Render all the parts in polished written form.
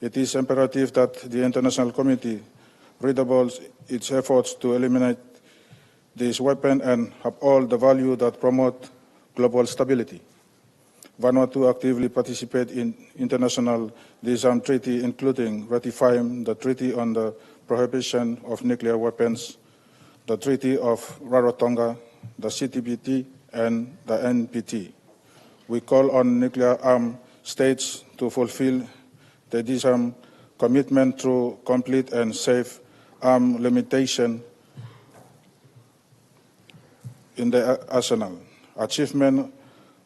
It is imperative that the international community redoubles its efforts to eliminate this weapon and uphold the values that promote global stability. Vanuatu actively participates in international disarm treaty, including ratifying the Treaty on the Prohibition of Nuclear Weapons, the Treaty of Rarotonga, the CTBT, and the NPT. We call on nuclear-armed states to fulfill the disarm commitment through complete and safe arm limitation in the arsenal. Achievement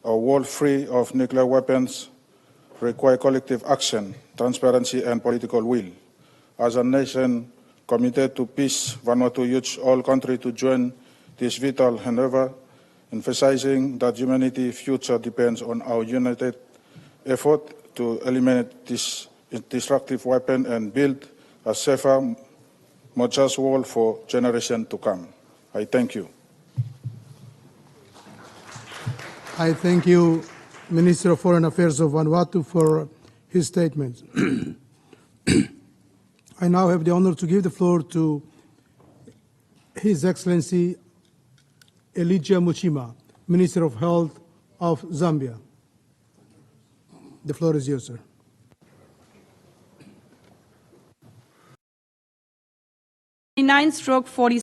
a world free of nuclear weapons require collective action, transparency, and political will. As a nation committed to peace, Vanuatu urges all countries to join this vital endeavor, emphasizing that humanity's future depends on our united effort to eliminate this destructive weapon and build a safer, more just world for generations to come. I thank you. I thank you, Minister of Foreign Affairs of Vanuatu, for his statement. I now have the honor to give the floor to His Excellency Elijah Muchima, Minister of Health of Zambia. The floor is yours, sir. (9/40)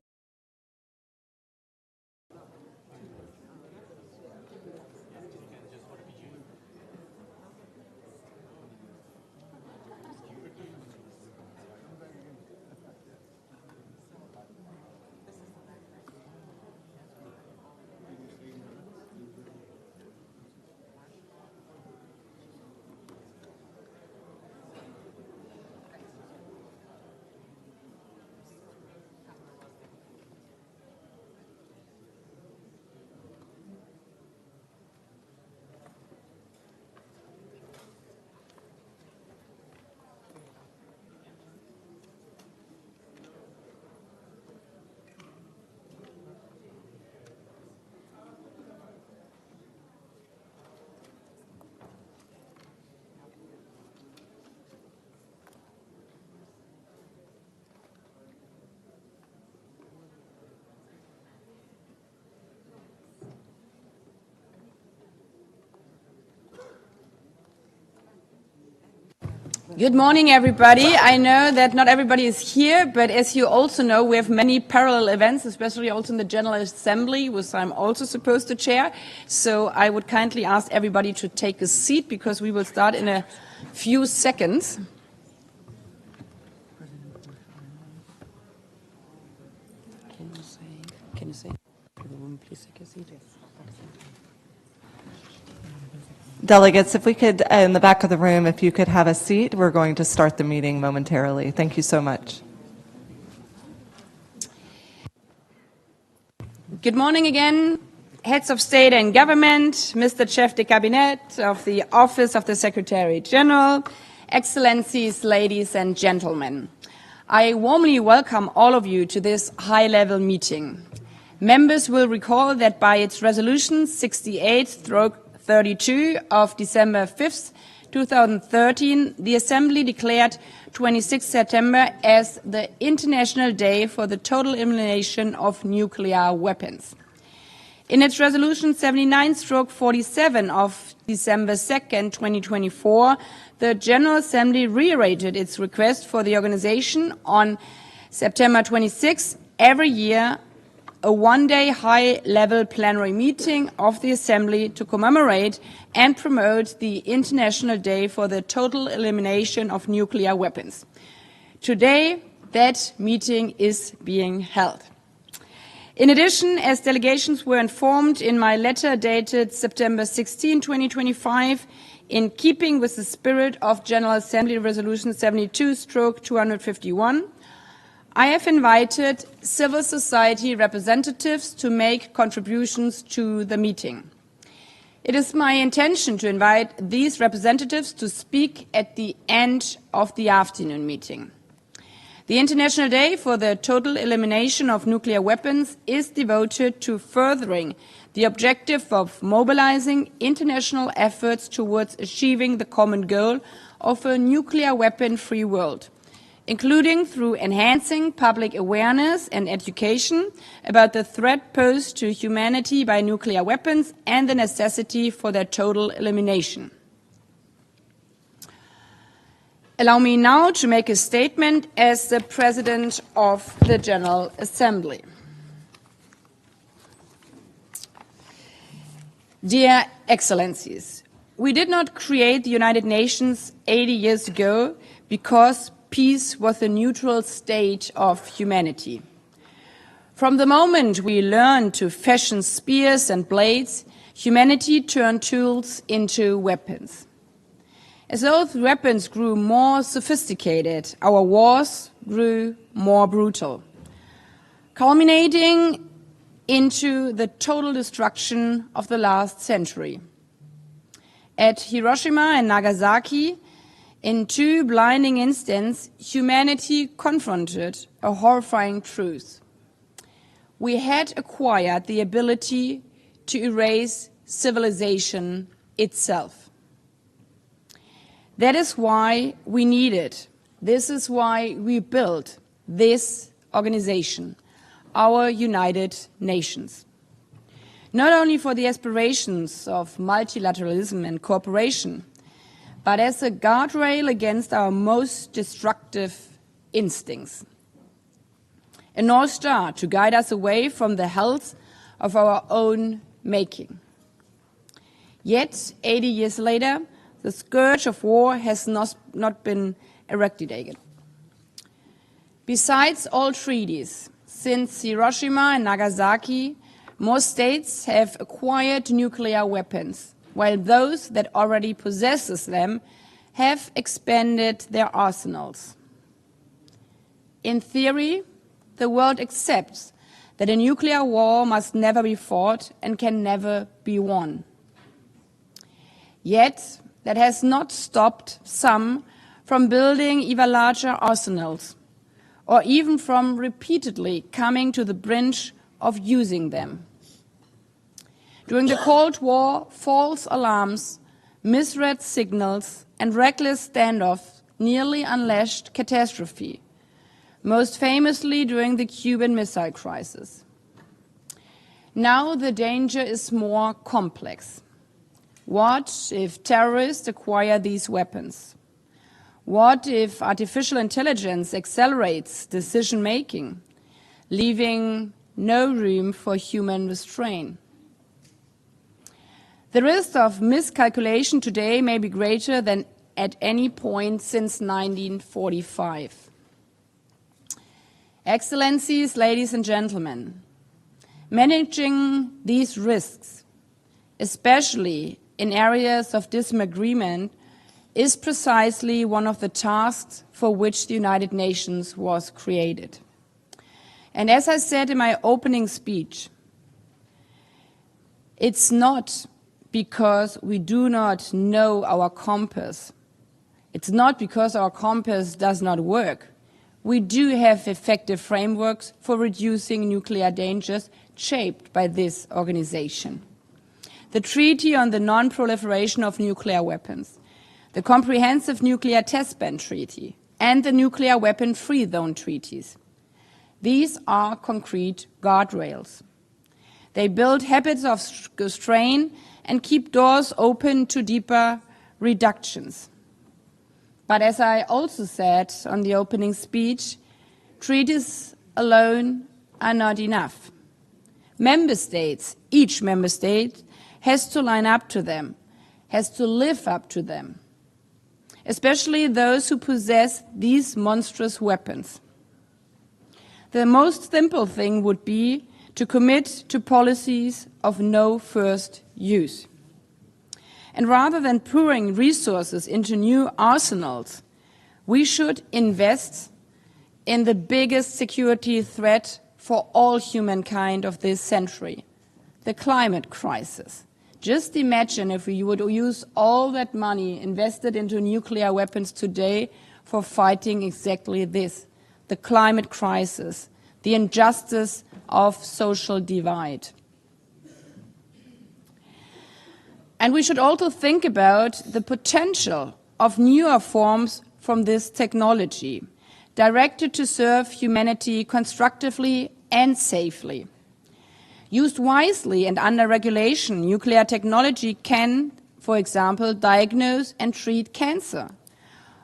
Good morning, everybody. I know that not everybody is here, but as you also know, we have many parallel events, especially also in the General Assembly, which I'm also supposed to chair. So I would kindly ask everybody to take a seat because we will start in a few seconds. Can you say to the woman, please take a seat? Delegates, if we could, in the back of the room, if you could have a seat, we're going to start the meeting momentarily. Thank you so much. Good morning again, heads of state and government, Mr. Chef de Cabinet of the Office of the Secretary General, Excellencies, ladies and gentlemen. I warmly welcome all of you to this high-level meeting. Members will recall that by its Resolution 68/32 of December 5th, 2013, the Assembly declared 26 September as the International Day for the Total Elimination of Nuclear Weapons. In its Resolution 79/47 of December 2nd, 2024, the General Assembly reiterated its request for the organization on September 26 every year a one-day high-level plenary meeting of the Assembly to commemorate and promote the International Day for the Total Elimination of Nuclear Weapons. Today, that meeting is being held. In addition, as delegations were informed in my letter dated September 16, 2025, in keeping with the spirit of General Assembly Resolution 72/251, I have invited civil society representatives to make contributions to the meeting. It is my intention to invite these representatives to speak at the end of the afternoon meeting. The International Day for the Total Elimination of Nuclear Weapons is devoted to furthering the objective of mobilizing international efforts towards achieving the common goal of a nuclear weapon-free world, including through enhancing public awareness and education about the threat posed to humanity by nuclear weapons and the necessity for their total elimination. Allow me now to make a statement as the President of the General Assembly. Dear Excellencies, we did not create the United Nations 80 years ago because peace was the neutral state of humanity. From the moment we learned to fashion spears and blades, humanity turned tools into weapons. As those weapons grew more sophisticated, our wars grew more brutal, culminating into the total destruction of the last century. At Hiroshima and Nagasaki, in two blinding instants, humanity confronted a horrifying truth. We had acquired the ability to erase civilization itself. That is why we needed, this is why we built this organization, our United Nations. Not only for the aspirations of multilateralism and cooperation, but as a guardrail against our most destructive instincts. A North Star to guide us away from the hells of our own making. Yet, 80 years later, the scourge of war has not been eradicated. Besides all treaties, since Hiroshima and Nagasaki, most states have acquired nuclear weapons, while those that already possess them have expanded their arsenals. In theory, the world accepts that a nuclear war must never be fought and can never be won. Yet, that has not stopped some from building even larger arsenals, or even from repeatedly coming to the brink of using them. During the Cold War, false alarms, misread signals, and reckless standoffs nearly unleashed catastrophe, most famously during the Cuban Missile Crisis. Now the danger is more complex. What if terrorists acquire these weapons? What if artificial intelligence accelerates decision-making, leaving no room for human restraint? The risk of miscalculation today may be greater than at any point since 1945. Excellencies, ladies and gentlemen, managing these risks, especially in areas of disagreement, is precisely one of the tasks for which the United Nations was created. And as I said in my opening speech, it's not because we do not know our compass. It's not because our compass does not work. We do have effective frameworks for reducing nuclear dangers shaped by this organization. The Treaty on the Non-Proliferation of Nuclear Weapons, the Comprehensive Nuclear Test Ban Treaty, and the Nuclear Weapon-Free Zone treaties. These are concrete guardrails. They build habits of restraint and keep doors open to deeper reductions. But as I also said on the opening speech, treaties alone are not enough. Member states, each member state, has to line up to them, has to live up to them, especially those who possess these monstrous weapons. The most simple thing would be to commit to policies of no first use. And rather than pouring resources into new arsenals, we should invest in the biggest security threat for all humankind of this century, the climate crisis. Just imagine if we would use all that money invested into nuclear weapons today for fighting exactly this, the climate crisis, the injustice of social divide. And we should also think about the potential of newer forms from this technology, directed to serve humanity constructively and safely. Used wisely and under regulation, nuclear technology can, for example, diagnose and treat cancer,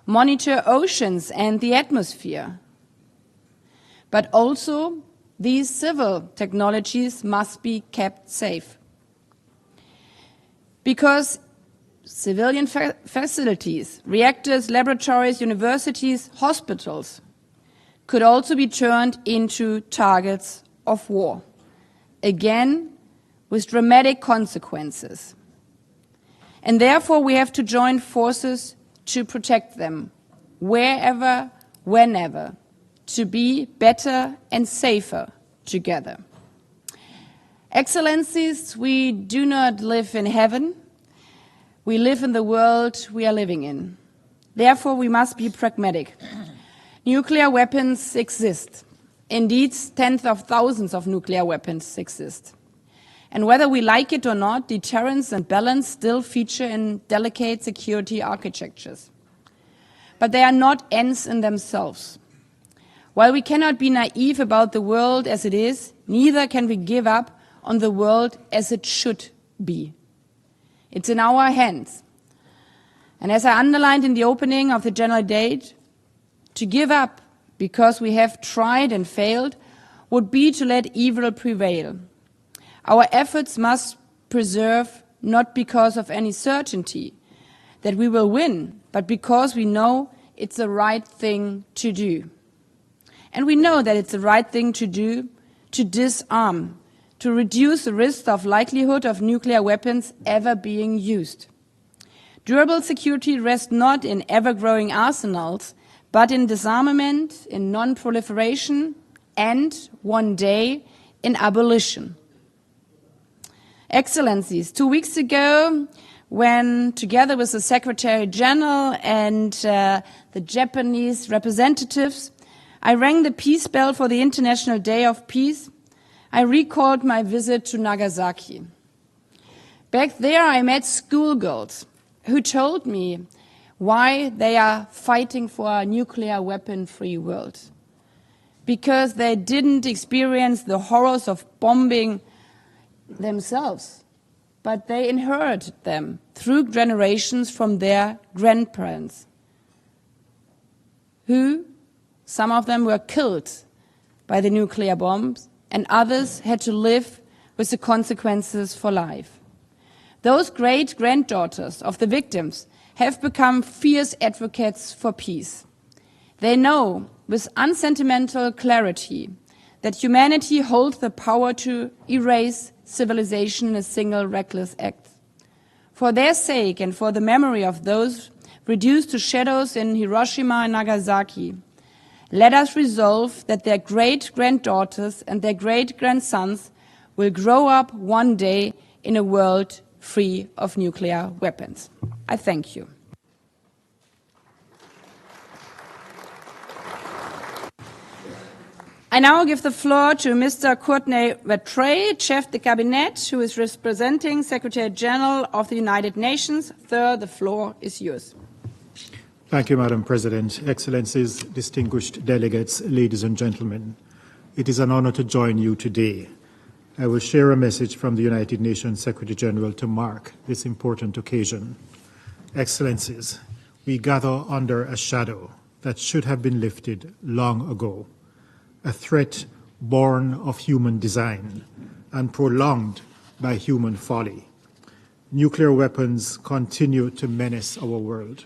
monitor oceans and the atmosphere. But also, these civil technologies must be kept safe. Because civilian facilities, reactors, laboratories, universities, hospitals could also be turned into targets of war, again with dramatic consequences. And therefore we have to join forces to protect them, wherever, whenever, to be better and safer together. Excellencies, we do not live in heaven. We live in the world we are living in. Therefore, we must be pragmatic. Nuclear weapons exist. Indeed, tens of thousands of nuclear weapons exist. And whether we like it or not, deterrence and balance still feature in delicate security architectures. But they are not ends in themselves. While we cannot be naive about the world as it is, neither can we give up on the world as it should be. It's in our hands. And as I underlined in the opening of the general debate, to give up because we have tried and failed would be to let evil prevail. Our efforts must preserve not because of any certainty that we will win, but because we know it's the right thing to do. And we know that it's the right thing to do to disarm, to reduce the risk of likelihood of nuclear weapons ever being used. Durable security rests not in ever-growing arsenals, but in disarmament, in non-proliferation, and, one day, in abolition. Excellencies, 2 weeks ago, when, together with the Secretary General and the Japanese representatives, I rang the peace bell for the International Day of Peace, I recalled my visit to Nagasaki. Back there, I met schoolgirls who told me why they are fighting for a nuclear weapon-free world. Because they didn't experience the horrors of bombing themselves, but they inherited them through generations from their grandparents, who, some of them were killed by the nuclear bombs, and others had to live with the consequences for life. Those great-granddaughters of the victims have become fierce advocates for peace. They know with unsentimental clarity that humanity holds the power to erase civilization in a single reckless act. For their sake and for the memory of those reduced to shadows in Hiroshima and Nagasaki, let us resolve that their great-granddaughters and their great-grandsons will grow up one day in a world free of nuclear weapons. I thank you. I now give the floor to Mr. Courtney Rattray, Chef de Cabinet, who is representing Secretary General of the United Nations. Sir, the floor is yours. Thank you, Madam President. Excellencies, distinguished delegates, ladies and gentlemen, it is an honor to join you today. I will share a message from the United Nations Secretary General to mark this important occasion. Excellencies, we gather under a shadow that should have been lifted long ago, a threat born of human design and prolonged by human folly. Nuclear weapons continue to menace our world.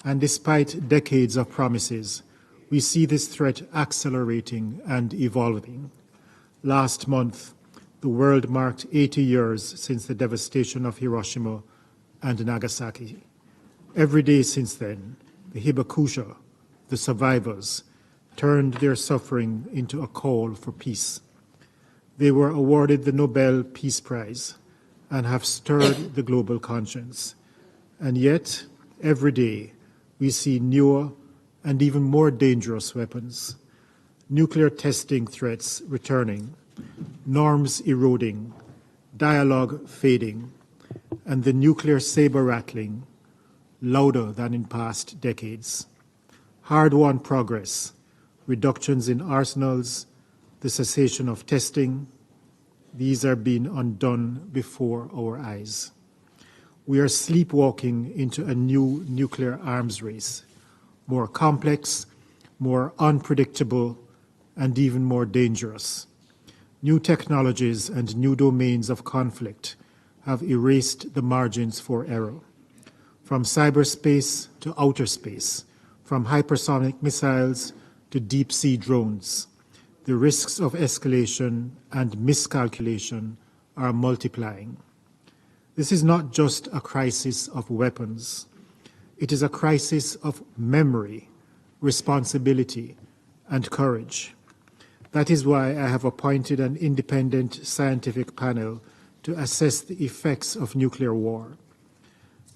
And despite decades of promises, we see this threat accelerating and evolving. Last month, the world marked 80 years since the devastation of Hiroshima and Nagasaki. Every day since then, the Hibakusha, the survivors, turned their suffering into a call for peace. They were awarded the Nobel Peace Prize and have stirred the global conscience. And yet, every day, we see newer and even more dangerous weapons, nuclear testing threats returning, norms eroding, dialogue fading, and the nuclear saber rattling, louder than in past decades. Hard-won progress, reductions in arsenals, the cessation of testing, these are being undone before our eyes. We are sleepwalking into a new nuclear arms race, more complex, more unpredictable, and even more dangerous. New technologies and new domains of conflict have erased the margins for error. From cyberspace to outer space, from hypersonic missiles to deep-sea drones, the risks of escalation and miscalculation are multiplying. This is not just a crisis of weapons. It is a crisis of memory, responsibility, and courage. That is why I have appointed an independent scientific panel to assess the effects of nuclear war.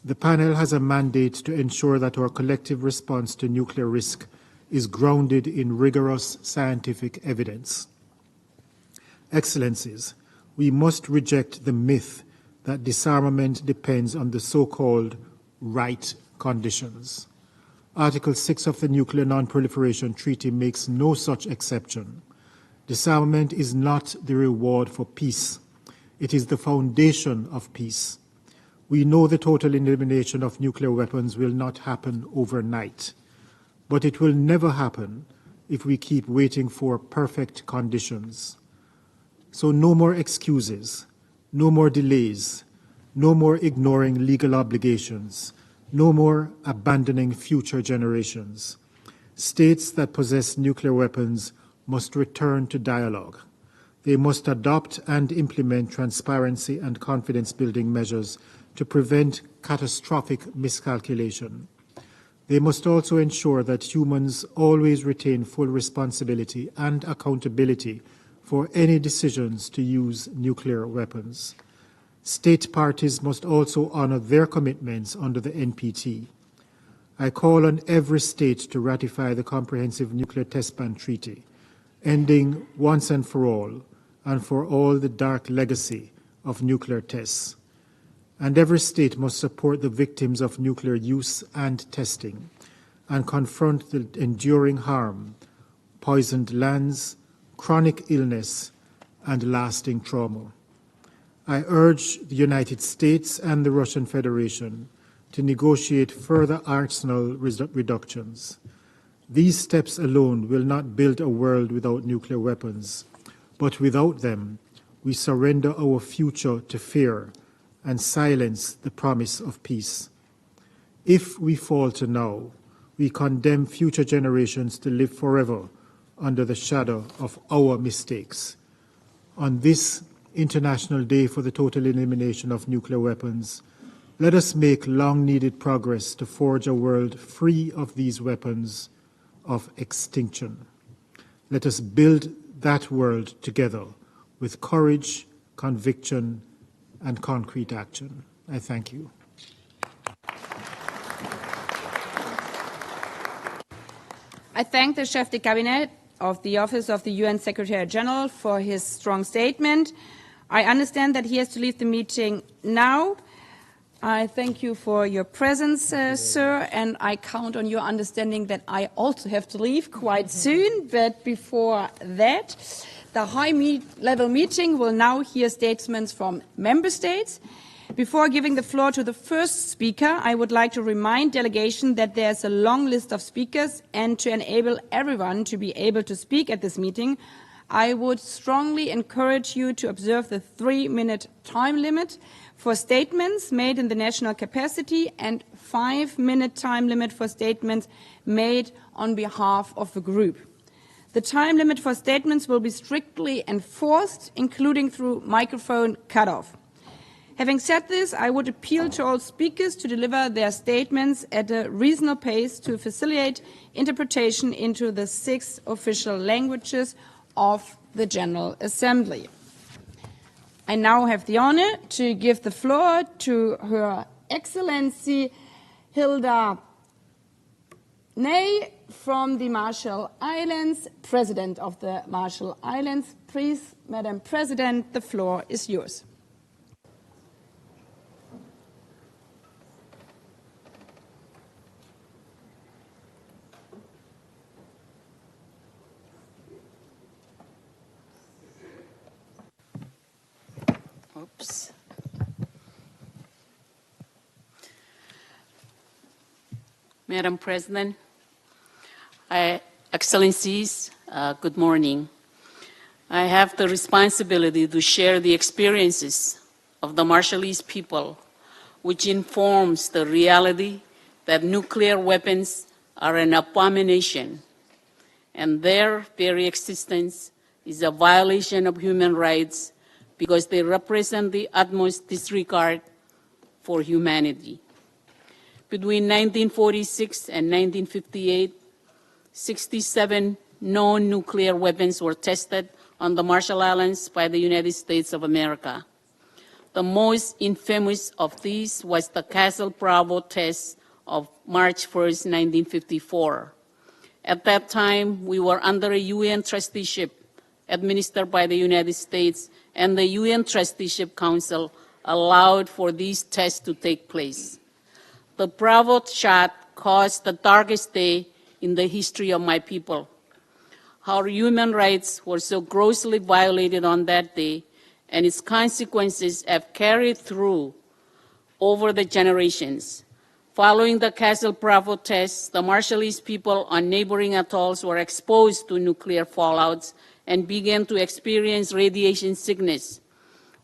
The panel has a mandate to ensure that our collective response to nuclear risk is grounded in rigorous scientific evidence. Excellencies, we must reject the myth that disarmament depends on the so-called right conditions. Article 6 of the Nuclear Non-Proliferation Treaty makes no such exception. Disarmament is not the reward for peace. It is the foundation of peace. We know the total elimination of nuclear weapons will not happen overnight, but it will never happen if we keep waiting for perfect conditions. So no more excuses, no more delays, no more ignoring legal obligations, no more abandoning future generations. States that possess nuclear weapons must return to dialogue. They must adopt and implement transparency and confidence-building measures to prevent catastrophic miscalculation. They must also ensure that humans always retain full responsibility and accountability for any decisions to use nuclear weapons. State parties must also honor their commitments under the NPT. I call on every state to ratify the Comprehensive Nuclear Test Ban Treaty, ending once and for all the dark legacy of nuclear tests. And every state must support the victims of nuclear use and testing and confront the enduring harm, poisoned lands, chronic illness, and lasting trauma. I urge the United States and the Russian Federation to negotiate further arsenal reductions. These steps alone will not build a world without nuclear weapons, but without them, we surrender our future to fear and silence the promise of peace. If we falter now, we condemn future generations to live forever under the shadow of our mistakes. On this International Day for the Total Elimination of Nuclear Weapons, let us make long-needed progress to forge a world free of these weapons of extinction. Let us build that world together with courage, conviction, and concrete action. I thank you. I thank the Chef de Cabinet of the Office of the UN Secretary General for his strong statement. I understand that he has to leave the meeting now. I thank you for your presence, sir, and I count on your understanding that I also have to leave quite soon. But before that, the high-level meeting will now hear statements from member states. Before giving the floor to the first speaker, I would like to remind delegation that there's a long list of speakers, and to enable everyone to be able to speak at this meeting, I would strongly encourage you to observe the 3-minute time limit for statements made in the national capacity and 5-minute time limit for statements made on behalf of the group. The time limit for statements will be strictly enforced, including through microphone cutoff. Having said this, I would appeal to all speakers to deliver their statements at a reasonable pace to facilitate interpretation into the 6 official languages of the General Assembly. I now have the honor to give the floor to Her Excellency Hilda Ney from the Marshall Islands, President of the Marshall Islands. Please, Madam President, the floor is yours. Oops. Madam President, Excellencies, good morning. I have the responsibility to share the experiences of the Marshallese people, which informs the reality that nuclear weapons are an abomination, and their very existence is a violation of human rights because they represent the utmost disregard for humanity. Between 1946 and 1958, 67 known nuclear weapons were tested on the Marshall Islands by the United States of America. The most infamous of these was the Castle Bravo test of March 1st, 1954. At that time, we were under a UN trusteeship administered by the United States, and the UN Trusteeship Council allowed for these tests to take place. The Bravo shot caused the darkest day in the history of my people. Our human rights were so grossly violated on that day, and its consequences have carried through over the generations. Following the Castle Bravo tests, the Marshallese people on neighboring atolls were exposed to nuclear fallouts and began to experience radiation sickness.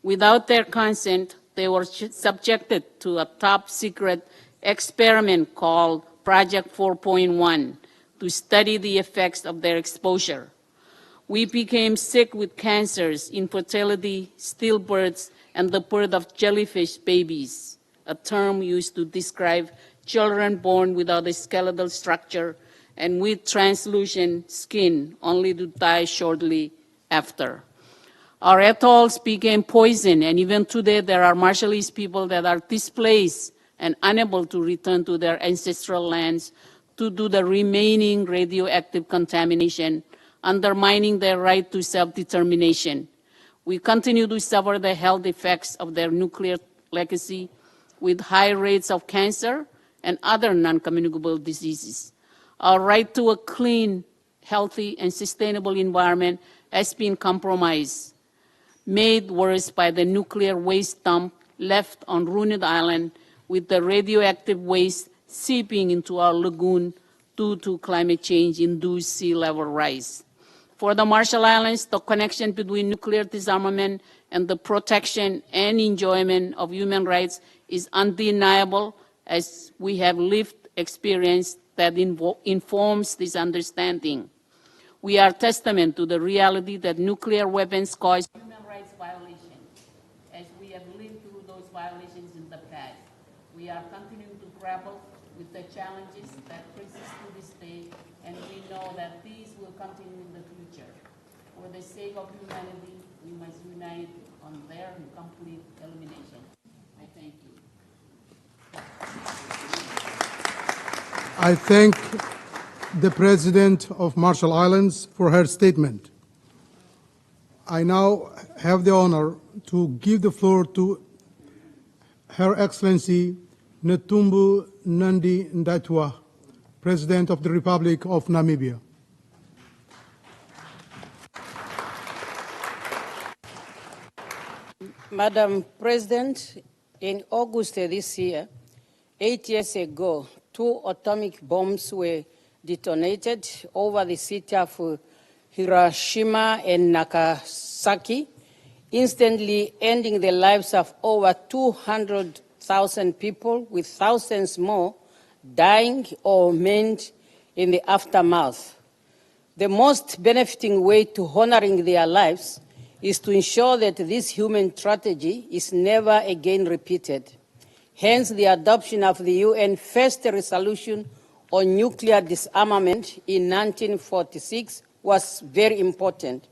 Without their consent, they were subjected to a top-secret experiment called Project 4.1 to study the effects of their exposure. We became sick with cancers, infertility, stillbirths, and the birth of jellyfish babies, a term used to describe children born without a skeletal structure and with translucent skin, only to die shortly after. Our atolls became poisoned, and even today there are Marshallese people that are displaced and unable to return to their ancestral lands to do the remaining radioactive contamination, undermining their right to self-determination. We continue to suffer the health effects of their nuclear legacy with high rates of cancer and other non-communicable diseases. Our right to a clean, healthy, and sustainable environment has been compromised, made worse by the nuclear waste dump left on Ruined Island, with the radioactive waste seeping into our lagoon due to climate change-induced sea level rise. For the Marshall Islands, the connection between nuclear disarmament and the protection and enjoyment of human rights is undeniable, as we have lived experience that informs this understanding. We are testament to the reality that nuclear weapons cause human rights violations, as we have lived through those violations in the past. We are continuing to grapple with the challenges that persist to this day, and we know that these will continue in the future. For the sake of humanity, we must unite on their complete elimination. I thank you. I thank the President of Marshall Islands for her statement. I now have the honor to give the floor to Her Excellency Netumbo Nandi Ndaitwah, President of the Republic of Namibia. Madam President, in August this year, 8 years ago, 2 atomic bombs were detonated over the city of Hiroshima and Nagasaki, instantly ending the lives of over 200,000 people, with thousands more dying or maimed in the aftermath. The most benefiting way to honoring their lives is to ensure that this human tragedy is never again repeated. Hence, the adoption of the UN First Resolution on Nuclear Disarmament in 1946 was very important.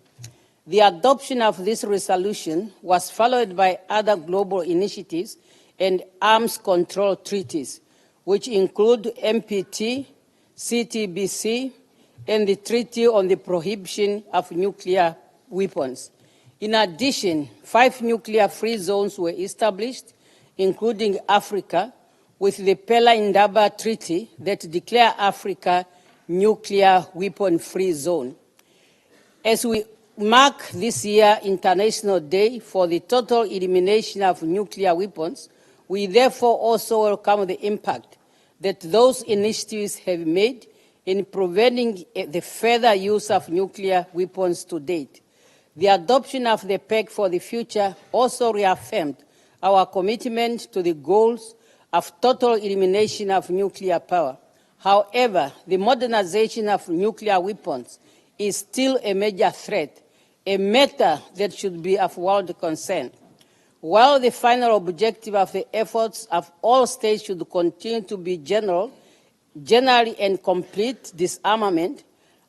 The adoption of this resolution was followed by other global initiatives and arms control treaties, which include MPT, CTBC, and the Treaty on the Prohibition of Nuclear Weapons. In addition, 5 nuclear-free zones were established, including Africa, with the Pella Indaba Treaty that declares Africa nuclear weapon-free zone. As we mark this year International Day for the total elimination of nuclear weapons, we therefore also welcome the impact that those initiatives have made in preventing the further use of nuclear weapons to date. The adoption of the PEC for the future also reaffirmed our commitment to the goals of total elimination of nuclear power. However, the modernization of nuclear weapons is still a major threat, a matter that should be of world concern. While the final objective of the efforts of all states should continue to be general and complete disarmament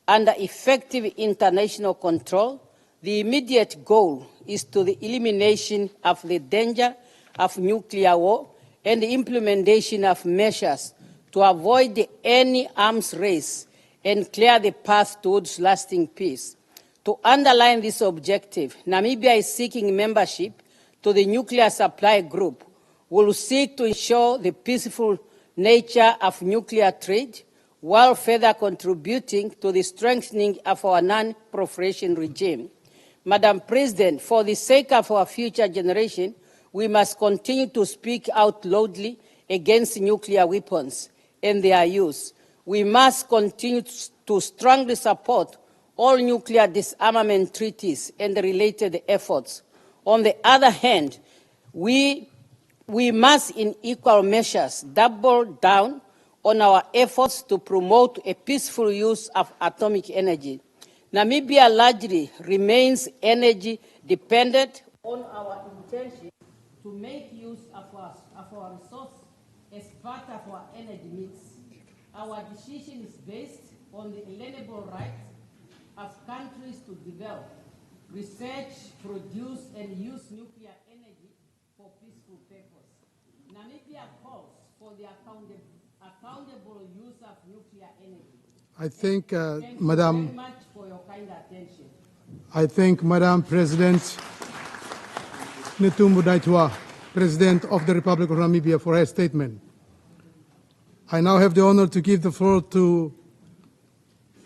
under effective international control, the immediate goal is to the elimination of the danger of nuclear war and the implementation of measures to avoid any arms race and clear the path towards lasting peace. To underline this objective, Namibia is seeking membership to the Nuclear Supply Group, will seek to ensure the peaceful nature of nuclear trade while further contributing to the strengthening of our non-proliferation regime. Madam President, for the sake of our future generation, we must continue to speak out loudly against nuclear weapons and their use. We must continue to strongly support all nuclear disarmament treaties and the related efforts. On the other hand, we must in equal measures double down on our efforts to promote a peaceful use of atomic energy. Namibia largely remains energy dependent on our intention to make use of our resources as part of our energy mix. Our decision is based on the inalienable rights of countries to develop, research, produce, and use nuclear energy for peaceful purpose. Namibia calls for the accountable use of nuclear energy. I think, Thank Madam. you very much for your kind attention. I thank Madam President Netumbo Ndaitwah, President of the Republic of Namibia, for her statement. I now have the honor to give the floor to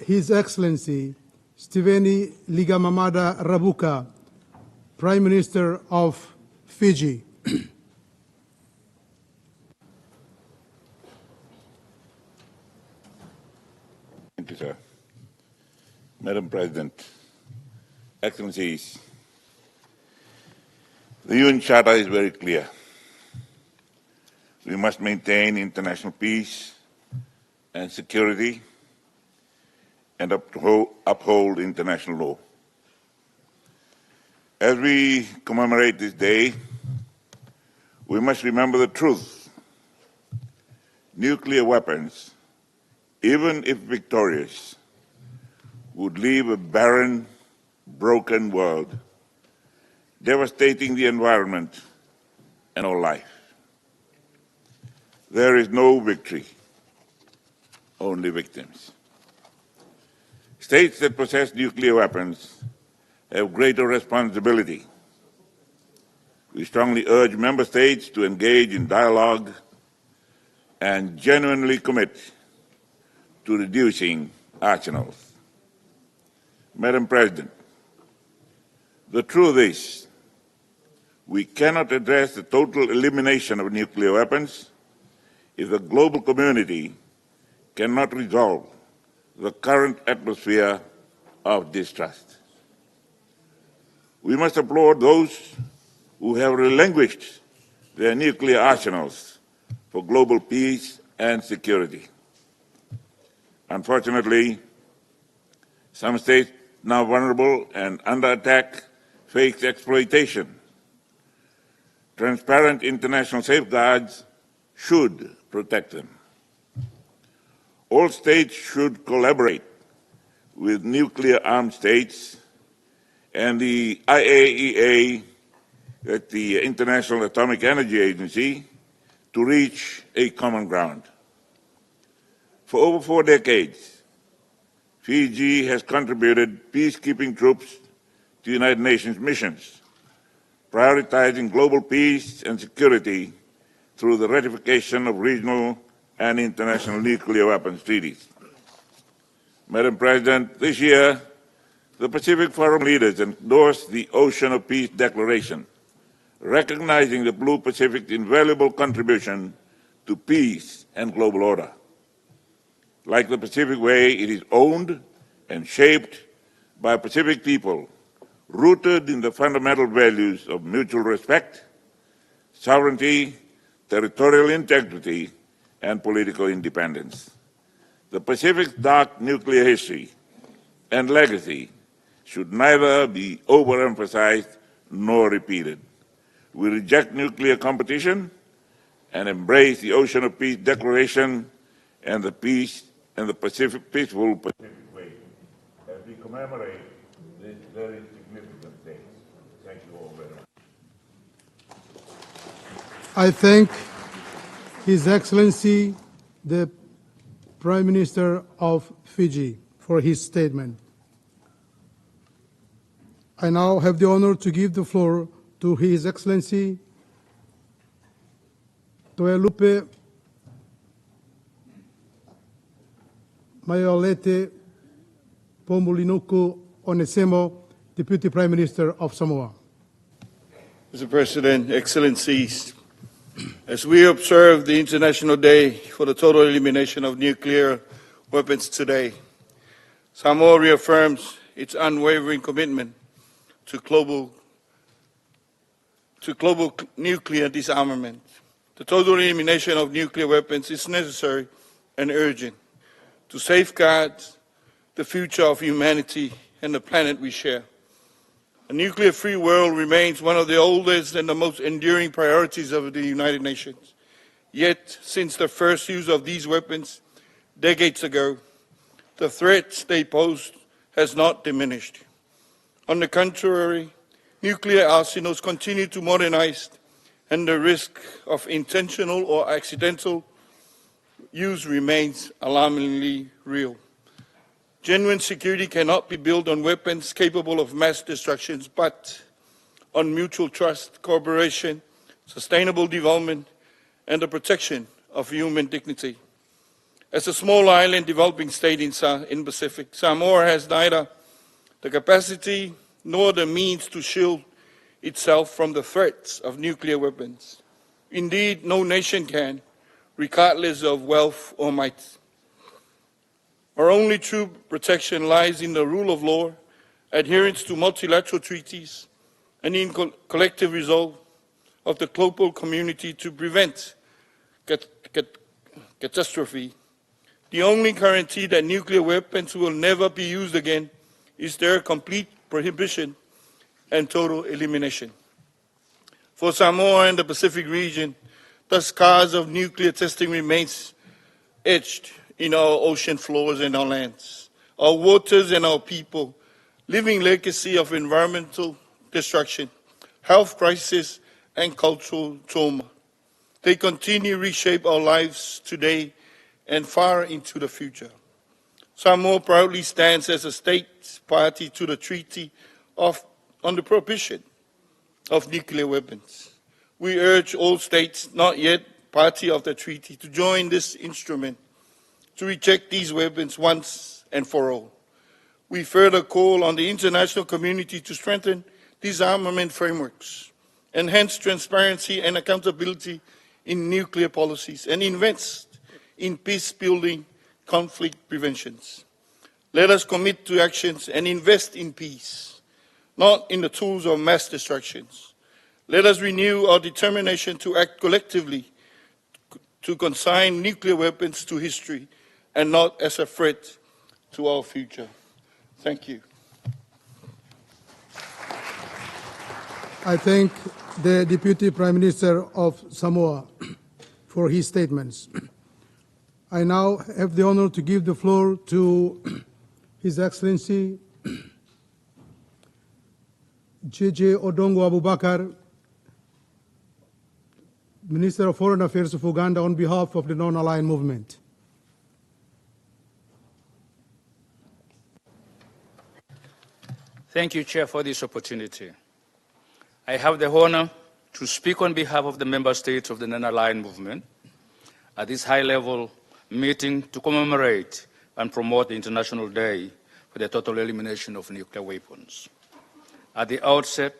His Excellency Steveni Ligamamada Rabuka, Prime Minister of Fiji. Thank you, sir. Madam President, Excellencies, the UN Charter is very clear. We must maintain international peace and security and uphold international law. As we commemorate this day, we must remember the truth. Nuclear weapons, even if victorious, would leave a barren, broken world, devastating the environment and our life. There is no victory, only victims. States that possess nuclear weapons have greater responsibility. We strongly urge member states to engage in dialogue and genuinely commit to reducing arsenals. Madam President, the truth is, we cannot address the total elimination of nuclear weapons if the global community cannot resolve the current atmosphere of distrust. We must applaud those who have relinquished their nuclear arsenals for global peace and security. Unfortunately, some states now vulnerable and under attack face exploitation. Transparent international safeguards should protect them. All states should collaborate with nuclear-armed states and the IAEA, the International Atomic Energy Agency, to reach a common ground. For over 4 decades, Fiji has contributed peacekeeping troops to United Nations missions, prioritizing global peace and security through the ratification of regional and international nuclear weapons treaties. Madam President, this year, The Pacific Forum leaders endorsed the Ocean of Peace Declaration, recognizing the Blue Pacific's invaluable contribution to peace and global order. Like the Pacific Way, it is owned and shaped by Pacific people, rooted in the fundamental values of mutual respect, sovereignty, territorial integrity, and political independence. The Pacific's dark nuclear history and legacy should neither be overemphasized nor repeated. We reject nuclear competition and embrace the Ocean of Peace Declaration and the peaceful Pacific Way as we commemorate this very significant day. Thank you all very much. I thank His Excellency, the Prime Minister of Fiji, for his statement. I now have the honor to give the floor to His Excellency Toelupe Maiolete Pomulinoku Onesemo, Deputy Prime Minister of Samoa. Mr. President, Excellencies, as we observe the International Day for the Total Elimination of Nuclear Weapons today, Samoa reaffirms its unwavering commitment to global nuclear disarmament. The total elimination of nuclear weapons is necessary and urgent to safeguard the future of humanity and the planet we share. A nuclear-free world remains one of the oldest and the most enduring priorities of the United Nations. Yet, since the first use of these weapons decades ago, the threats they pose has not diminished. On the contrary, nuclear arsenals continue to modernize, and the risk of intentional or accidental use remains alarmingly real. Genuine security cannot be built on weapons capable of mass destruction, but on mutual trust, cooperation, sustainable development, and the protection of human dignity. As a small island developing state in Pacific, Samoa has neither the capacity nor the means to shield itself from the threats of nuclear weapons. Indeed, no nation can, regardless of wealth or might. Our only true protection lies in the rule of law, adherence to multilateral treaties, and in collective resolve of the global community to prevent catastrophe. The only guarantee that nuclear weapons will never be used again is their complete prohibition and total elimination. For Samoa and the Pacific region, the scars of nuclear testing remains etched in our ocean floors and our lands, our waters and our people, living legacy of environmental destruction, health crisis, and cultural trauma. They continue to reshape our lives today and far into the future. Samoa proudly stands as a state party to the Treaty on the Prohibition of Nuclear Weapons. We urge all states not yet party of the treaty to join this instrument to reject these weapons once and for all. We further call on the international community to strengthen disarmament frameworks, enhance transparency and accountability in nuclear policies, and invest in peace-building conflict preventions. Let us commit to actions and invest in peace, not in the tools of mass destructions. Let us renew our determination to act collectively to consign nuclear weapons to history and not as a threat to our future. Thank you. I thank the Deputy Prime Minister of Samoa for his statements. I now have the honor to give the floor to His Excellency J.J. Odongo Abubakar, Minister of Foreign Affairs of Uganda, on behalf of the Non-Aligned Movement. Thank you, Chair, for this opportunity. I have the honor to speak on behalf of the member states of the Non-Aligned Movement at this high-level meeting to commemorate and promote the International Day for the total elimination of nuclear weapons. At the outset,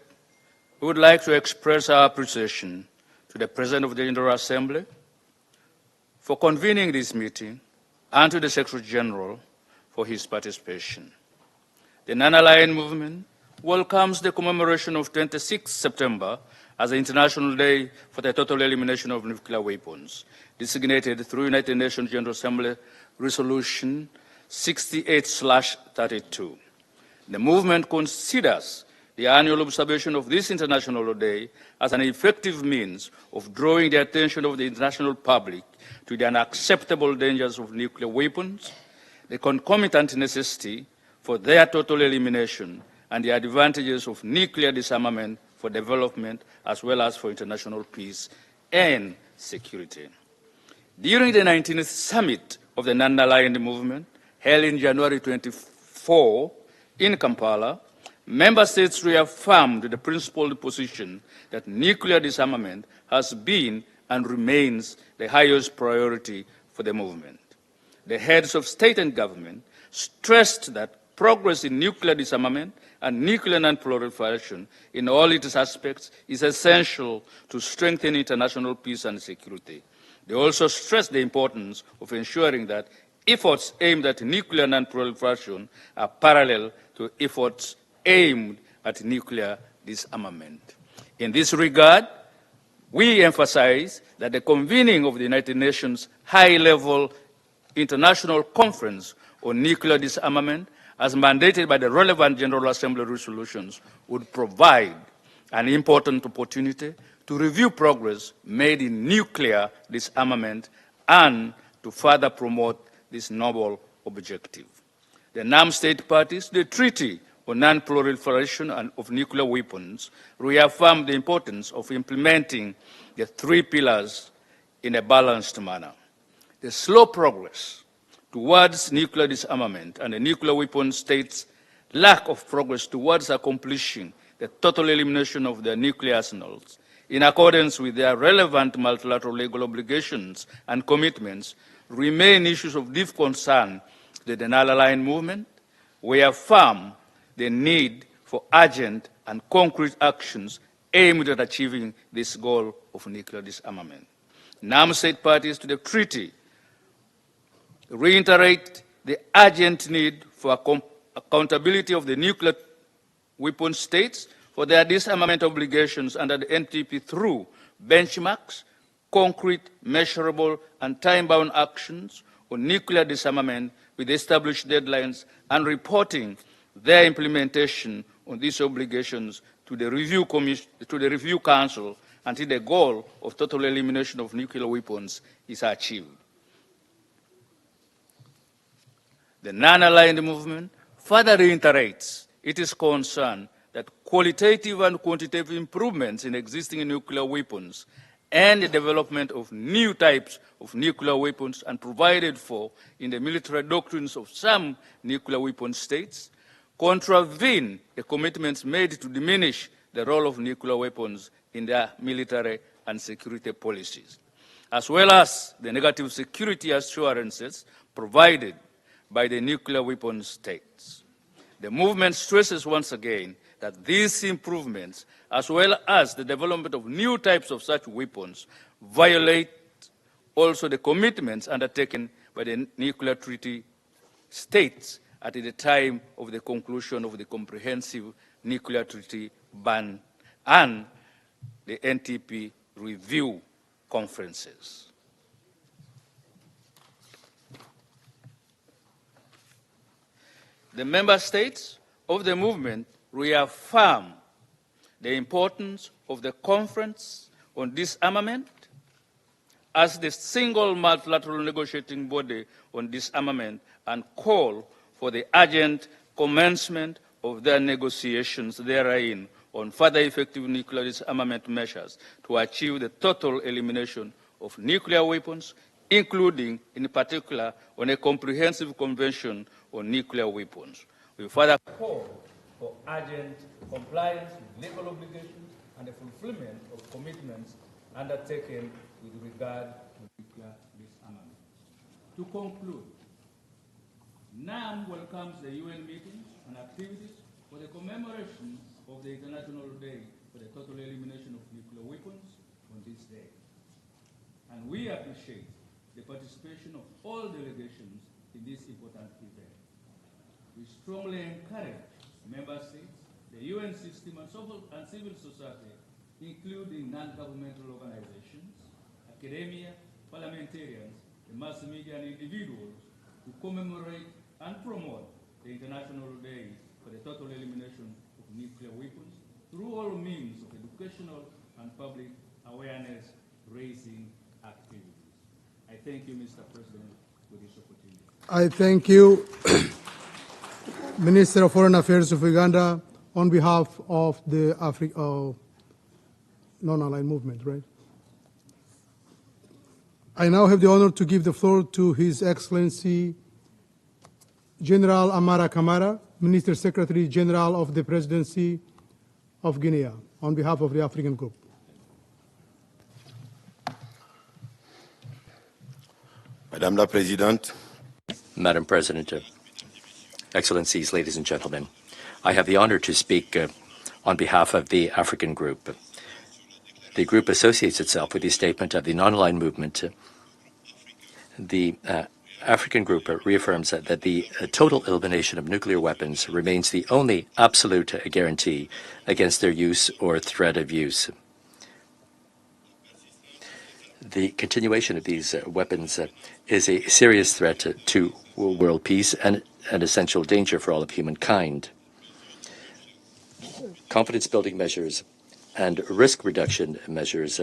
we would like to express our appreciation to the President of the General Assembly for convening this meeting and to the Secretary General for his participation. The Non-Aligned Movement welcomes the commemoration of 26 September as the International Day for the Total Elimination of Nuclear Weapons, designated through United Nations General Assembly Resolution 68/32. The movement considers the annual observation of this International Day as an effective means of drawing the attention of the international public to the unacceptable dangers of nuclear weapons, the concomitant necessity for their total elimination, and the advantages of nuclear disarmament for development as well as for international peace and security. During the 19th summit of the Non-Aligned Movement, held in January 24 in Kampala, member states reaffirmed the principled position that nuclear disarmament has been and remains the highest priority for the movement. The heads of state and government stressed that progress in nuclear disarmament and nuclear non-proliferation in all its aspects is essential to strengthen international peace and security. They also stressed the importance of ensuring that efforts aimed at nuclear non-proliferation are parallel to efforts aimed at nuclear disarmament. In this regard, we emphasize that the convening of the United Nations High-Level International Conference on Nuclear Disarmament, as mandated by the relevant General Assembly resolutions, would provide an important opportunity to review progress made in nuclear disarmament and to further promote this noble objective. The NAM state parties, the Treaty on Non-Proliferation of Nuclear Weapons, reaffirmed the importance of implementing the three pillars in a balanced manner. The slow progress towards nuclear disarmament and the nuclear weapon states' lack of progress towards accomplishing the total elimination of their nuclear arsenals, in accordance with their relevant multilateral legal obligations and commitments, remain issues of deep concern to the Non-Aligned Movement. We affirm the need for urgent and concrete actions aimed at achieving this goal of nuclear disarmament. NAM state parties to the treaty reiterate the urgent need for accountability of the nuclear weapon states for their disarmament obligations under the NPT through benchmarks, concrete, measurable, and time-bound actions on nuclear disarmament with established deadlines and reporting their implementation on these obligations to the Review Council until the goal of total elimination of nuclear weapons is achieved. The Non-Aligned Movement further reiterates its concern that qualitative and quantitative improvements in existing nuclear weapons and the development of new types of nuclear weapons and provided for in the military doctrines of some nuclear weapon states contravene the commitments made to diminish the role of nuclear weapons in their military and security policies, as well as the negative security assurances provided by the nuclear weapon states. The movement stresses once again that these improvements, as well as the development of new types of such weapons, violate also the commitments undertaken by the nuclear treaty states at the time of the conclusion of the Comprehensive Nuclear Treaty Ban and the NTP review conferences. The member states of the movement reaffirm the importance of the Conference on Disarmament as the single multilateral negotiating body on disarmament and call for the urgent commencement of their negotiations therein on further effective nuclear disarmament measures to achieve the total elimination of nuclear weapons, including, in particular, on a comprehensive convention on nuclear weapons. We further call for urgent compliance with legal obligations and the fulfillment of commitments undertaken with regard to nuclear disarmament. To conclude, NAM welcomes the UN meetings and activities for the commemoration of the International Day for the total elimination of nuclear weapons on this day. And we appreciate the participation of all delegations in this important event. We strongly encourage member states, the UN system, and civil society, including non-governmental organizations, academia, parliamentarians, the mass media, and individuals to commemorate and promote the International Day for the total elimination of nuclear weapons through all means of educational and public awareness raising activities. I thank you, Mr. President, for this opportunity. I thank you, Minister of Foreign Affairs of Uganda, on behalf of the non-aligned movement, right? I now have the honor to give the floor to His Excellency General Amara Kamara, Minister Secretary General of the Presidency of Guinea, on behalf of the African Group. Madame la Présidente, Madam President, Excellencies, ladies and gentlemen, I have the honor to speak on behalf of the African Group. The group associates itself with the statement of the non-aligned movement. The African Group reaffirms that the total elimination of nuclear weapons remains the only absolute guarantee against their use or threat of use. The continuation of these weapons is a serious threat to world peace and an essential danger for all of humankind. Confidence-building measures and risk reduction measures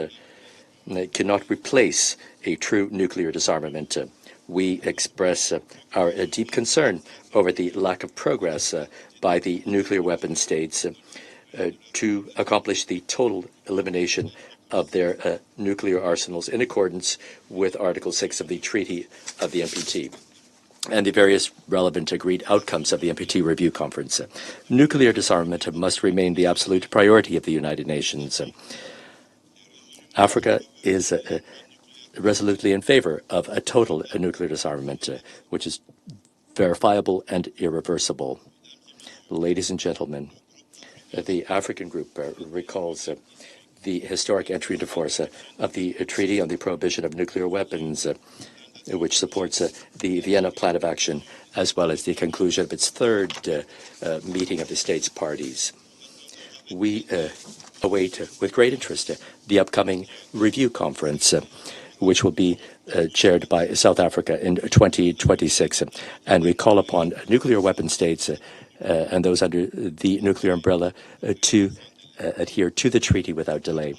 cannot replace a true nuclear disarmament. We express our deep concern over the lack of progress by the nuclear weapon states to accomplish the total elimination of their nuclear arsenals in accordance with Article 6 of the Treaty of the NPT and the various relevant agreed outcomes of the NPT Review Conference. Nuclear disarmament must remain the absolute priority of the United Nations. Africa is resolutely in favor of a total nuclear disarmament, which is verifiable and irreversible. Ladies and gentlemen, the African Group recalls the historic entry into force of the Treaty on the Prohibition of Nuclear Weapons, which supports the Vienna Plan of Action, as well as the conclusion of its third meeting of the states parties. We await with great interest the upcoming review conference, which will be chaired by South Africa in 2026. And we call upon nuclear weapon states and those under the nuclear umbrella to adhere to the treaty without delay.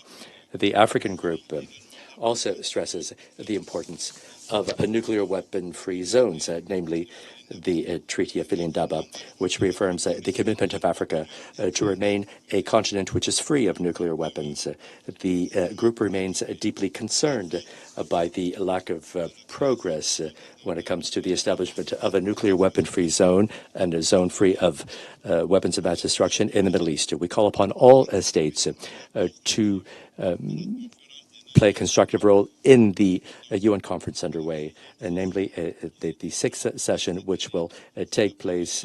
The African Group also stresses the importance of nuclear weapon-free zones, namely the Treaty of Filindaba, which reaffirms the commitment of Africa to remain a continent which is free of nuclear weapons. The group remains deeply concerned by the lack of progress when it comes to the establishment of a nuclear weapon-free zone and a zone free of weapons of mass destruction in the Middle East. We call upon all states to play a constructive role in the UN conference underway, namely the sixth session, which will take place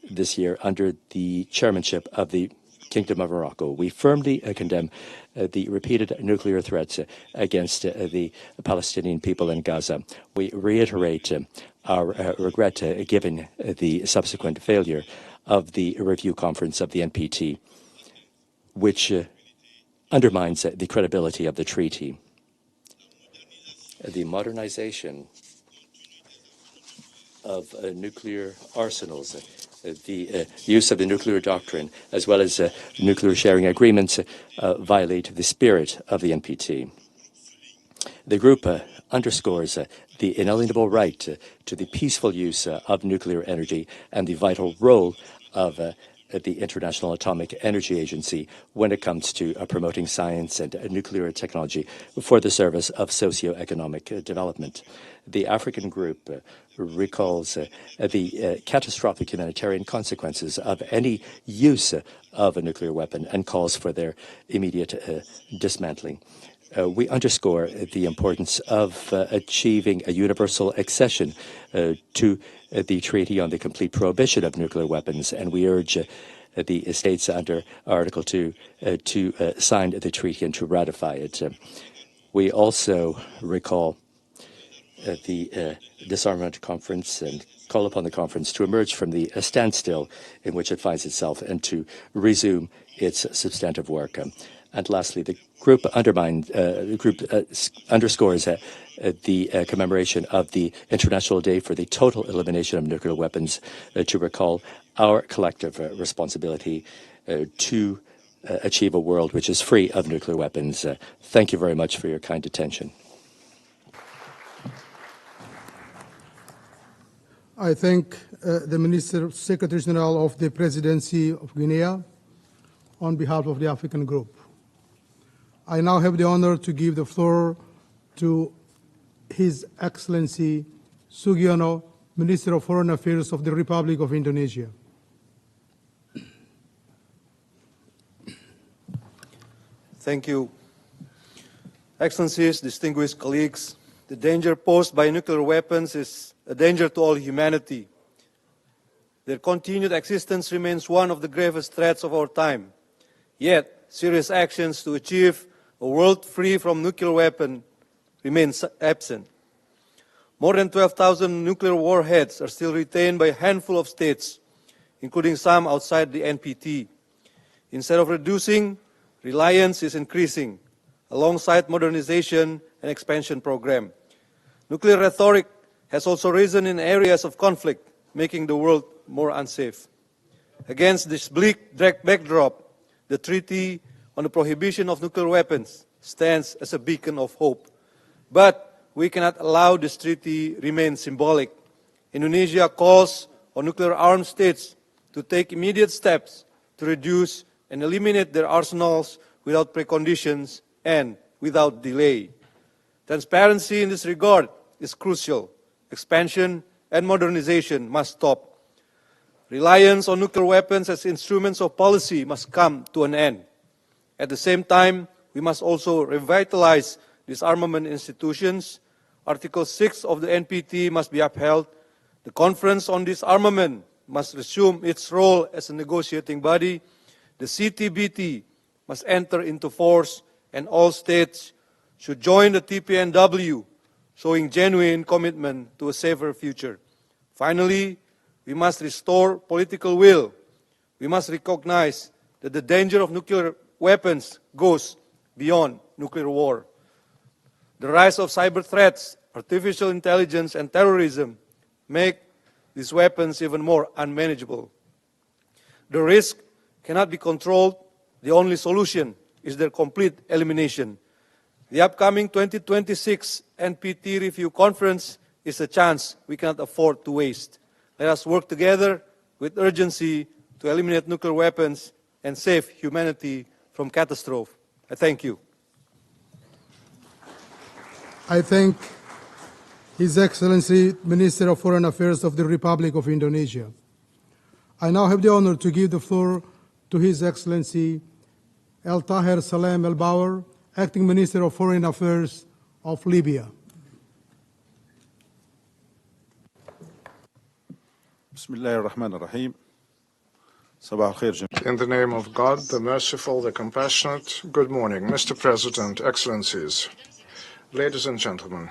this year under the chairmanship of the Kingdom of Morocco. We firmly condemn the repeated nuclear threats against the Palestinian people in Gaza. We reiterate our regret given the subsequent failure of the review conference of the NPT, which undermines the credibility of the treaty. The modernization of nuclear arsenals, the use of the nuclear doctrine, as well as nuclear sharing agreements, violate the spirit of the NPT. The group underscores the inalienable right to the peaceful use of nuclear energy and the vital role of the International Atomic Energy Agency when it comes to promoting science and nuclear technology for the service of socio-economic development. The African Group recalls the catastrophic humanitarian consequences of any use of a nuclear weapon and calls for their immediate dismantling. we underscore the importance of achieving a universal accession to the Treaty on the Complete Prohibition of Nuclear Weapons, and we urge the states under Article 2 to sign the treaty and to ratify it. We also recall the disarmament conference and call upon the conference to emerge from the standstill in which it finds itself and to resume its substantive work. And lastly, the group underscores the commemoration of the International Day for the Total Elimination of Nuclear Weapons to recall our collective responsibility to achieve a world which is free of nuclear weapons. Thank you very much for your kind attention. I thank the Minister, Secretary General of the Presidency of Guinea on behalf of the African Group. I now have the honor to give the floor to His Excellency Sugiono, Minister of Foreign Affairs of the Republic of Indonesia. Thank you. Excellencies, distinguished colleagues, the danger posed by nuclear weapons is a danger to all humanity. Their continued existence remains one of the gravest threats of our time. Yet, serious actions to achieve a world free from nuclear weapons remains absent. More than 12,000 nuclear warheads are still retained by a handful of states, including some outside the NPT. Instead of reducing, reliance is increasing, alongside modernization and expansion program. Nuclear rhetoric has also risen in areas of conflict, making the world more unsafe. Against this bleak backdrop, the Treaty on the Prohibition of Nuclear Weapons stands as a beacon of hope. But we cannot allow this treaty remain symbolic. Indonesia calls on nuclear-armed states to take immediate steps to reduce and eliminate their arsenals without preconditions and without delay. Transparency in this regard is crucial. Expansion and modernization must stop. Reliance on nuclear weapons as instruments of policy must come to an end. At the same time, we must also revitalize disarmament institutions. Article 6 of the NPT must be upheld. The Conference on Disarmament must resume its role as a negotiating body. The CTBT must enter into force, and all states should join the TPNW, showing genuine commitment to a safer future. Finally, we must restore political will. We must recognize that the danger of nuclear weapons goes beyond nuclear war. The rise of cyber threats, artificial intelligence, and terrorism make these weapons even more unmanageable. The risk cannot be controlled. The only solution is their complete elimination. The upcoming 2026 NPT Review Conference is a chance we cannot afford to waste. Let us work together with urgency to eliminate nuclear weapons and save humanity from catastrophe. I thank you. I thank His Excellency, Minister of Foreign Affairs of the Republic of Indonesia. I now have the honor to give the floor to His Excellency El Taher Salem El Bauer, Acting Minister of Foreign Affairs of Libya. Bismillahirrahmanirrahim. In the name of God, the merciful, the compassionate, good morning, Mr. President, Excellencies, ladies and gentlemen.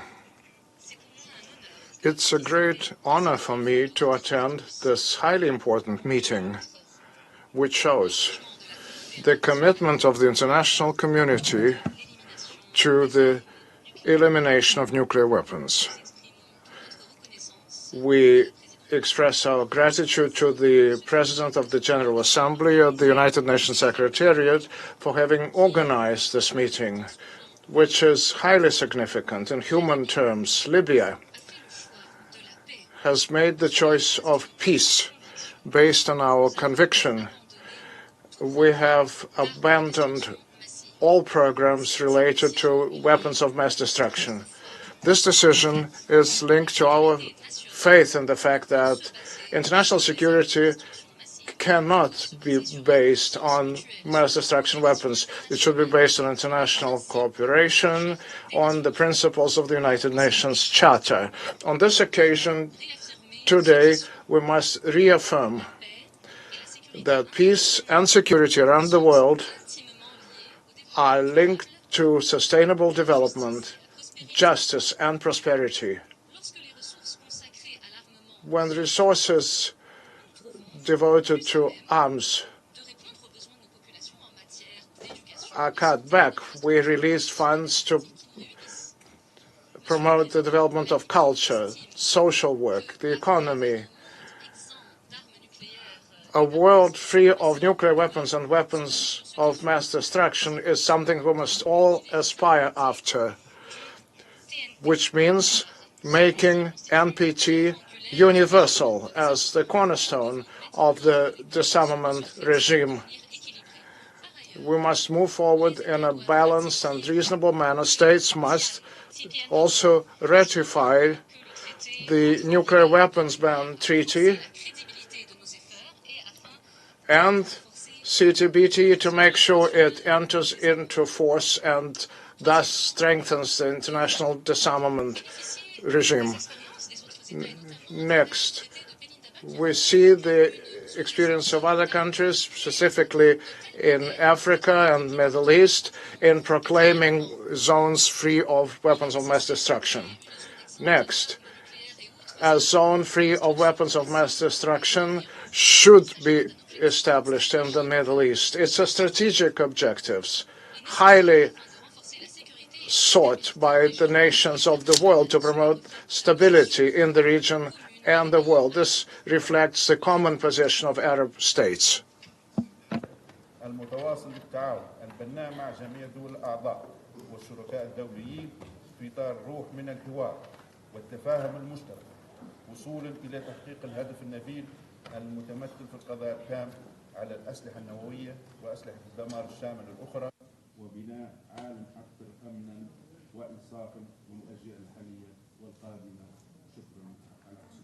It's a great honor for me to attend this highly important meeting, which shows the commitment of the international community to the elimination of nuclear weapons. We express our gratitude to the President of the General Assembly of the United Nations Secretariat for having organized this meeting, which is highly significant in human terms. Libya has made the choice of peace based on our conviction. We have abandoned all programs related to weapons of mass destruction. This decision is linked to our faith in the fact that international security cannot be based on mass destruction weapons. It should be based on international cooperation, on the principles of the United Nations Charter. On this occasion, today, we must reaffirm that peace and security around the world are linked to sustainable development, justice, and prosperity. When resources devoted to arms are cut back, we release funds to promote the development of culture, social work, the economy. A world free of nuclear weapons and weapons of mass destruction is something we must all aspire after, which means making NPT universal as the cornerstone of the disarmament regime. We must move forward in a balanced and reasonable manner. States must also ratify the Nuclear Weapons Ban Treaty and CTBT to make sure it enters into force and thus strengthens the international disarmament regime. Next, we see the experience of other countries, specifically in Africa and Middle East, in proclaiming zones free of weapons of mass destruction. Next, a zone free of weapons of mass destruction should be established in the Middle East. It's a strategic objective, highly sought by the nations of the world to promote stability in the region and the world. This reflects the common position of Arab states. المتواصل بالتعاون البناء مع جميع الدول الأعضاء والشركاء الدوليين في إطار روح من الحوار والتفاهم المشترك وصولا إلى تحقيق الهدف النبيل المتمثل في القضاء التام على الأسلحة النووية وأسلحة الدمار الشامل الأخرى وبناء عالم أكثر أمنا وإنصافا للأجيال الحالية والقادمة. شكرا على حسن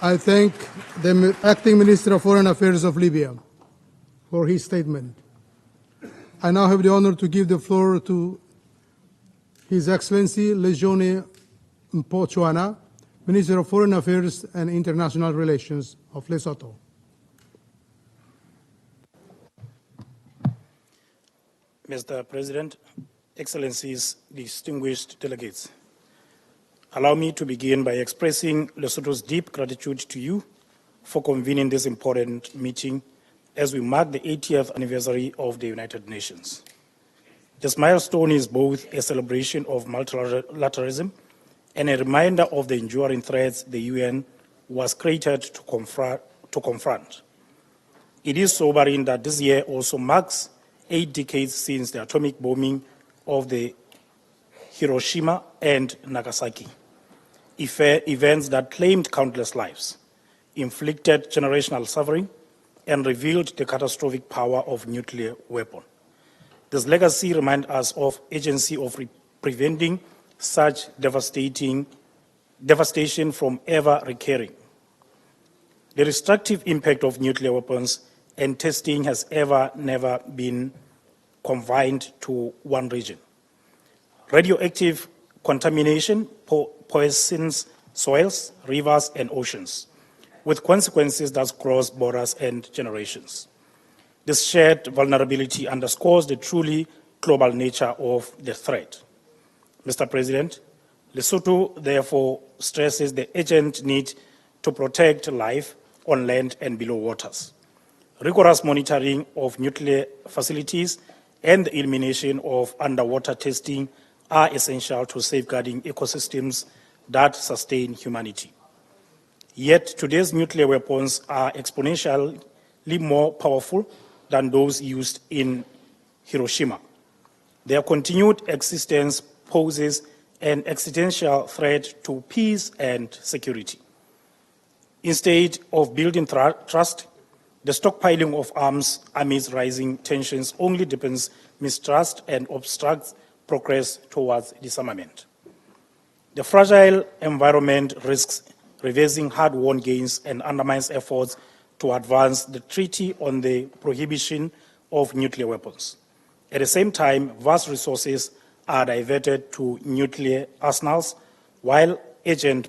I thank the Acting Minister of Foreign Affairs of Libya for his statement. I now have the honor to give the floor to His Excellency Legione Mpochoana, Minister of Foreign Affairs and International Relations of Lesotho. Mr. President, Excellencies, distinguished delegates, allow me to begin by expressing Lesotho's deep gratitude to you for convening this important meeting as we mark the 80th anniversary of the United Nations. This milestone is both a celebration of multilateralism and a reminder of the enduring threats the UN was created to confront. It is sobering that this year also marks 8 decades since the atomic bombing of the Hiroshima and Nagasaki, events that claimed countless lives, inflicted generational suffering, and revealed the catastrophic power of nuclear weapons. This legacy reminds us of urgency of preventing such devastation from ever recurring. The destructive impact of nuclear weapons and testing has never been confined to one region. Radioactive contamination poisons soils, rivers, and oceans, with consequences that cross borders and generations. This shared vulnerability underscores the truly global nature of the threat. Mr. President, Lesotho therefore stresses the urgent need to protect life on land and below waters. Rigorous monitoring of nuclear facilities and the elimination of underwater testing are essential to safeguarding ecosystems that sustain humanity. Yet today's nuclear weapons are exponentially more powerful than those used in Hiroshima. Their continued existence poses an existential threat to peace and security. Instead of building trust, the stockpiling of arms amidst rising tensions only deepens mistrust and obstructs progress towards disarmament. The fragile environment risks reversing hard-won gains and undermines efforts to advance the Treaty on the Prohibition of Nuclear Weapons. At the same time, vast resources are diverted to nuclear arsenals, while urgent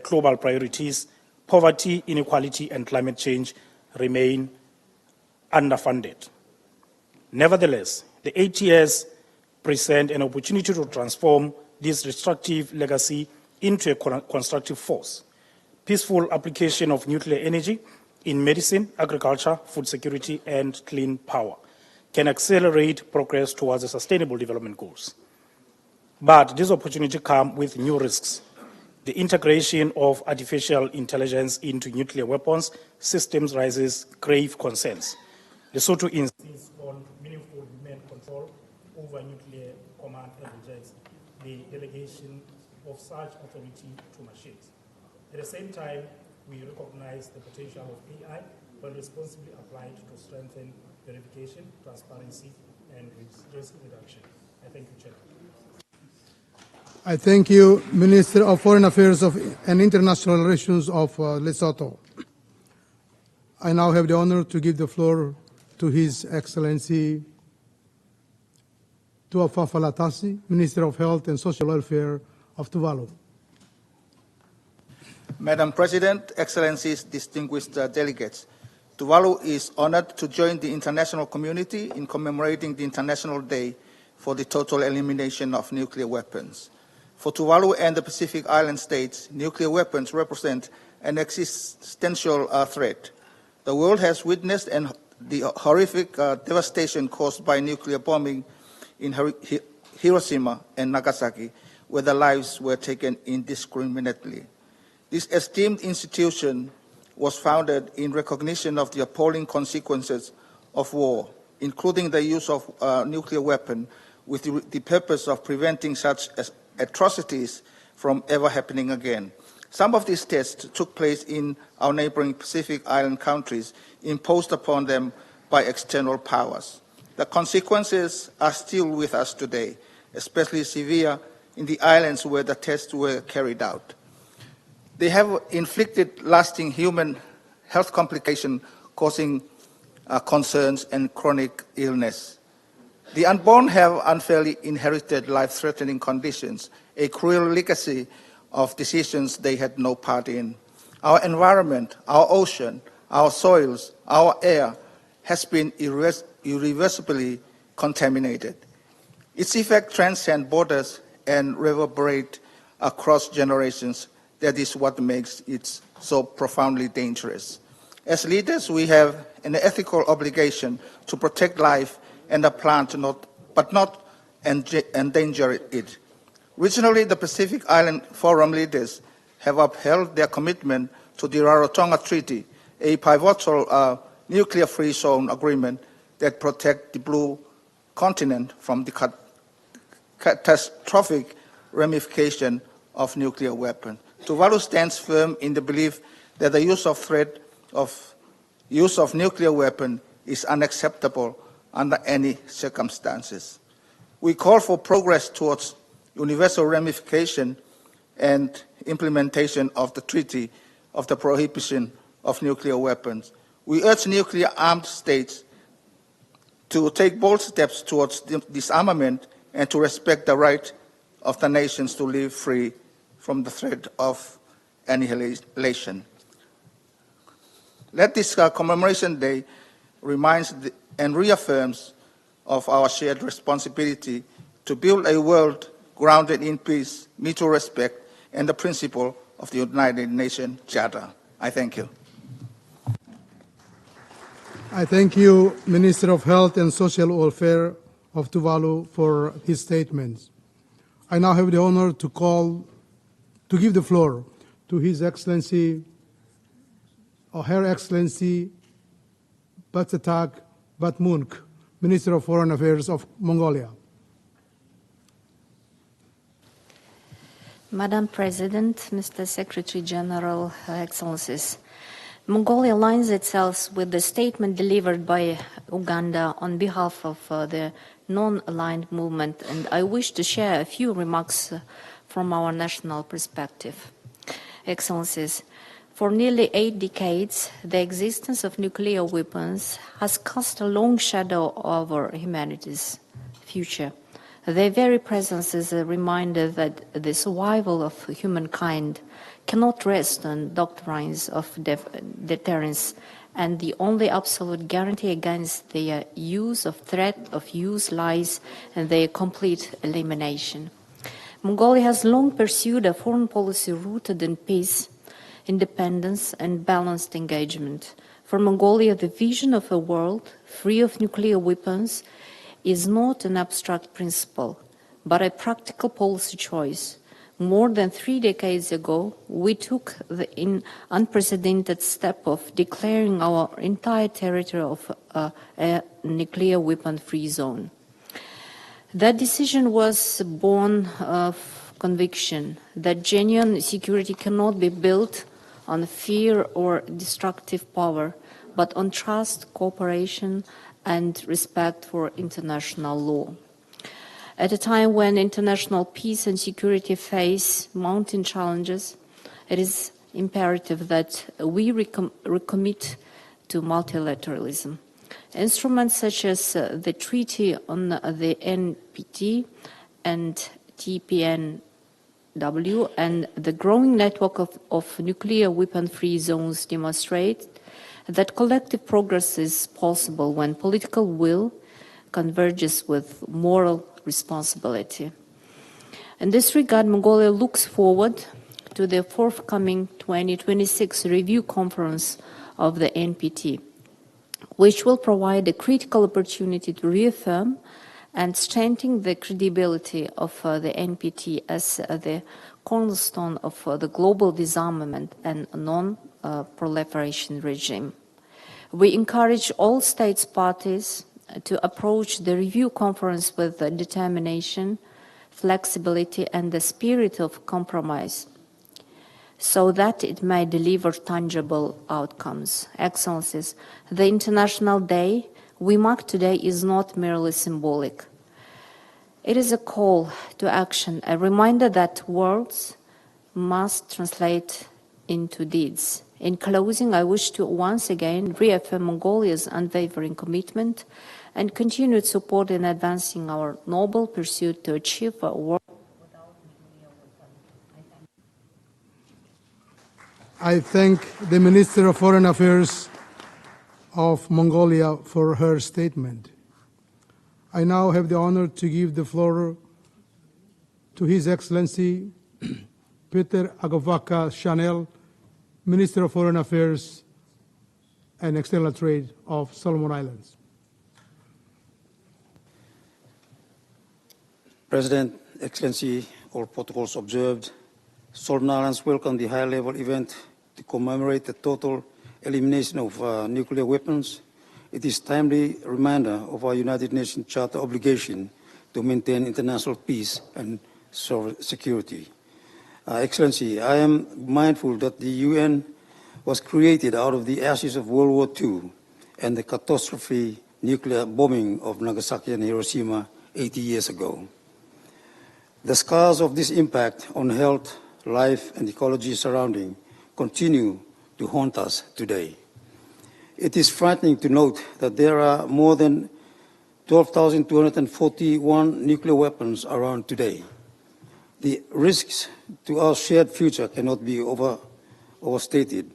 global priorities, poverty, inequality, and climate change remain underfunded. Nevertheless, the 8 years present an opportunity to transform this destructive legacy into a constructive force. Peaceful application of nuclear energy in medicine, agriculture, food security, and clean power can accelerate progress towards the Sustainable Development Goals. But this opportunity comes with new risks. The integration of artificial intelligence into nuclear weapons systems raises grave concerns. Lesotho insists on meaningful human control over nuclear command and rejects the delegation of such authority to machines. At the same time, we recognize the potential of AI when responsibly applied to strengthen verification, transparency, and risk reduction. I thank you, Chair. I thank you, Minister of Foreign Affairs and International Relations of Lesotho. I now have the honor to give the floor to His Excellency Tuafafa Latasi, Minister of Health and Social Welfare of Tuvalu. Madam President, Excellencies, distinguished delegates, Tuvalu is honored to join the international community in commemorating the International Day for the Total Elimination of Nuclear Weapons. For Tuvalu and the Pacific Island states, nuclear weapons represent an existential threat. The world has witnessed the horrific devastation caused by nuclear bombing in Hiroshima and Nagasaki, where the lives were taken indiscriminately. This esteemed institution was founded in recognition of the appalling consequences of war, including the use of nuclear weapons with the purpose of preventing such atrocities from ever happening again. Some of these tests took place in our neighboring Pacific Island countries, imposed upon them by external powers. The consequences are still with us today, especially severe in the islands where the tests were carried out. They have inflicted lasting human health complications, causing concerns and chronic illness. The unborn have unfairly inherited life-threatening conditions, a cruel legacy of decisions they had no part in. Our environment, our ocean, our soils, our air has been irreversibly contaminated. Its effects transcend borders and reverberate across generations. That is what makes it so profoundly dangerous. As leaders, we have an ethical obligation to protect life and the plant, but not endanger it. Regionally, the Pacific Island Forum leaders have upheld their commitment to the Rarotonga Treaty, a pivotal nuclear-free zone agreement that protects the Blue Continent from the catastrophic ramification of nuclear weapons. Tuvalu stands firm in the belief that the use of nuclear weapons is unacceptable under any circumstances. We call for progress towards universal ramification and implementation of the Treaty of the Prohibition of Nuclear Weapons. We urge nuclear-armed states to take bold steps towards disarmament and to respect the right of the nations to live free from the threat of annihilation. Let this commemoration day reminds and reaffirms of our shared responsibility to build a world grounded in peace, mutual respect, and the principle of the United Nations Charter. I thank you. I thank you, Minister of Health and Social Welfare of Tuvalu, for his statements. I now have the honor to give the floor to His Excellency, or Her Excellency, Batsatak Batmunk, Minister of Foreign Affairs of Mongolia. Madam President, Mr. Secretary General, Excellencies, Mongolia aligns itself with the statement delivered by Uganda on behalf of the non-aligned movement, and I wish to share a few remarks from our national perspective. Excellencies, For nearly 8 decades, the existence of nuclear weapons has cast a long shadow over humanity's future. Their very presence is a reminder that the survival of humankind cannot rest on doctrines of deterrence, and the only absolute guarantee against their threat of use lies in their complete elimination. Mongolia has long pursued a foreign policy rooted in peace, independence, and balanced engagement. For Mongolia, the vision of a world free of nuclear weapons is not an abstract principle, but a practical policy choice. More than 3 decades ago, we took the unprecedented step of declaring our entire territory of a nuclear weapon-free zone. That decision was born of conviction that genuine security cannot be built on fear or destructive power, but on trust, cooperation, and respect for international law. At a time when international peace and security face mounting challenges, it is imperative that we recommit to multilateralism. Instruments such as the Treaty on the NPT and TPNW and the growing network of nuclear weapon-free zones demonstrate that collective progress is possible when political will converges with moral responsibility. In this regard, Mongolia looks forward to the forthcoming 2026 review conference of the NPT, which will provide a critical opportunity to reaffirm and strengthen the credibility of the NPT as the cornerstone of the global disarmament and non-proliferation regime. We encourage all states parties to approach the review conference with determination, flexibility, and the spirit of compromise, so that it may deliver tangible outcomes. Excellencies, the International Day we mark today is not merely symbolic. It is a call to action, a reminder that words must translate into deeds. In closing, I wish to once again reaffirm Mongolia's unwavering commitment and continued support in advancing our noble pursuit to achieve a world without nuclear weapons. I thank the Minister of Foreign Affairs of Mongolia for her statement. I now have the honor to give the floor to His Excellency Peter Agavaka Chanel, Minister of Foreign Affairs and External Trade of Solomon Islands. President, Excellency, all protocols observed, Solomon Islands welcome the high-level event to commemorate the total elimination of nuclear weapons. It is a timely reminder of our United Nations Charter obligation to maintain international peace and security. Excellency, I am mindful that the UN was created out of the ashes of World War II and the catastrophic nuclear bombing of Nagasaki and Hiroshima 80 years ago. The scars of this impact on health, life, and ecology surrounding continue to haunt us today. It is frightening to note that there are more than 12,241 nuclear weapons around today. The risks to our shared future cannot be overstated,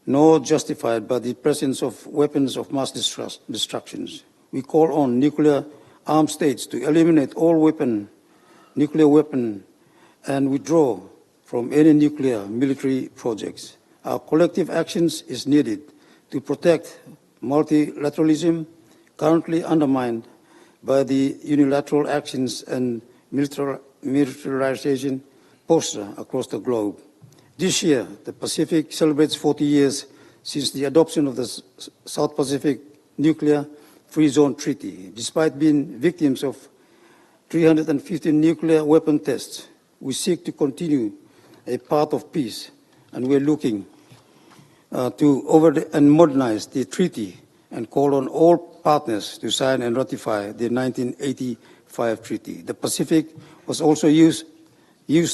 nor justified by the presence of weapons of mass destruction. We call on nuclear armed states to eliminate all nuclear weapons and withdraw from any nuclear military projects. Our collective actions is needed to protect multilateralism, currently undermined by the unilateral actions and militarization posture across the globe. This year, the Pacific celebrates 40 years since the adoption of the South Pacific Nuclear Free Zone Treaty. Despite being victims of 350 nuclear weapon tests, we seek to continue a path of peace, and we're looking to modernize the treaty and call on all partners to sign and ratify the 1985 treaty. The Pacific was also used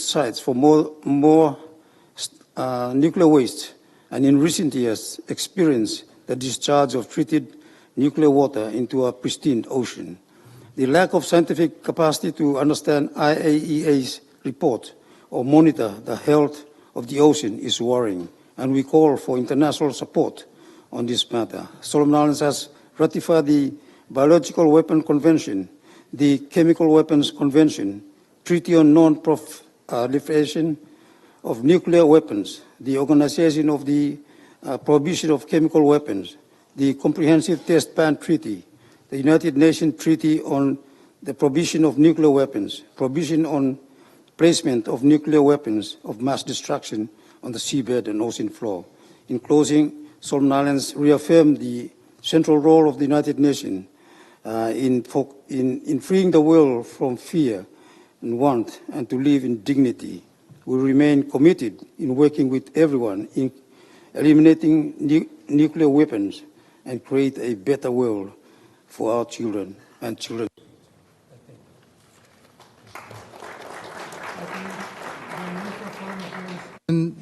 sites for more nuclear waste, and in recent years experienced the discharge of treated nuclear water into a pristine ocean. The lack of scientific capacity to understand IAEA's report or monitor the health of the ocean is worrying, and we call for international support on this matter. Solomon Islands has ratified the Biological Weapon Convention, the Chemical Weapons Convention, Treaty on Non-Proliferation of Nuclear Weapons, the Organization of the Prohibition of Chemical Weapons, the Comprehensive Test Ban Treaty, the United Nations Treaty on the Prohibition of Nuclear Weapons, Prohibition on Placement of Nuclear Weapons of Mass Destruction on the seabed and ocean floor. In closing, Solomon Islands reaffirmed the central role of the United Nations in freeing the world from fear and want and to live in dignity. We remain committed in working with everyone in eliminating nuclear weapons and create a better world for our children and children. And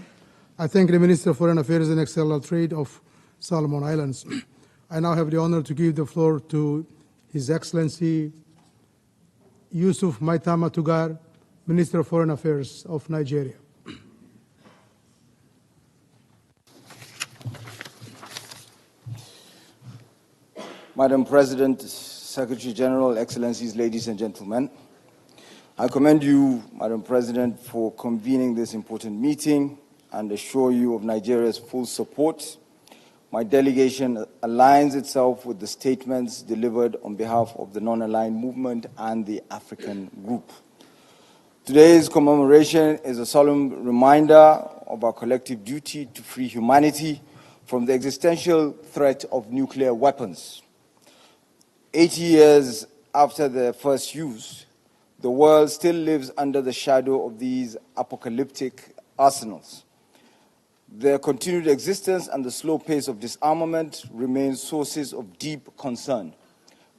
I thank the Minister of Foreign Affairs and External Trade of Solomon Islands. I now have the honor to give the floor to His Excellency Yusuf Maitama Tugar, Minister of Foreign Affairs of Nigeria. Madam President, Secretary General, Excellencies, ladies and gentlemen, I commend you, Madam President, for convening this important meeting and assure you of Nigeria's full support. My delegation aligns itself with the statements delivered on behalf of the Non-Aligned Movement and the African Group. Today's commemoration is a solemn reminder of our collective duty to free humanity from the existential threat of nuclear weapons. 80 years after their first use, the world still lives under the shadow of these apocalyptic arsenals. Their continued existence and the slow pace of disarmament remain sources of deep concern.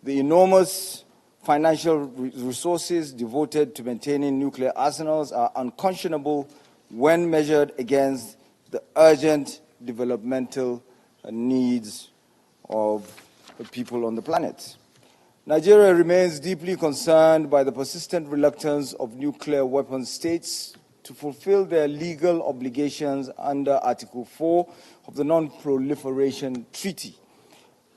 The enormous financial resources devoted to maintaining nuclear arsenals are unconscionable when measured against the urgent developmental needs of the people on the planet. Nigeria remains deeply concerned by the persistent reluctance of nuclear weapon states to fulfill their legal obligations under Article 4 of the Non-Proliferation Treaty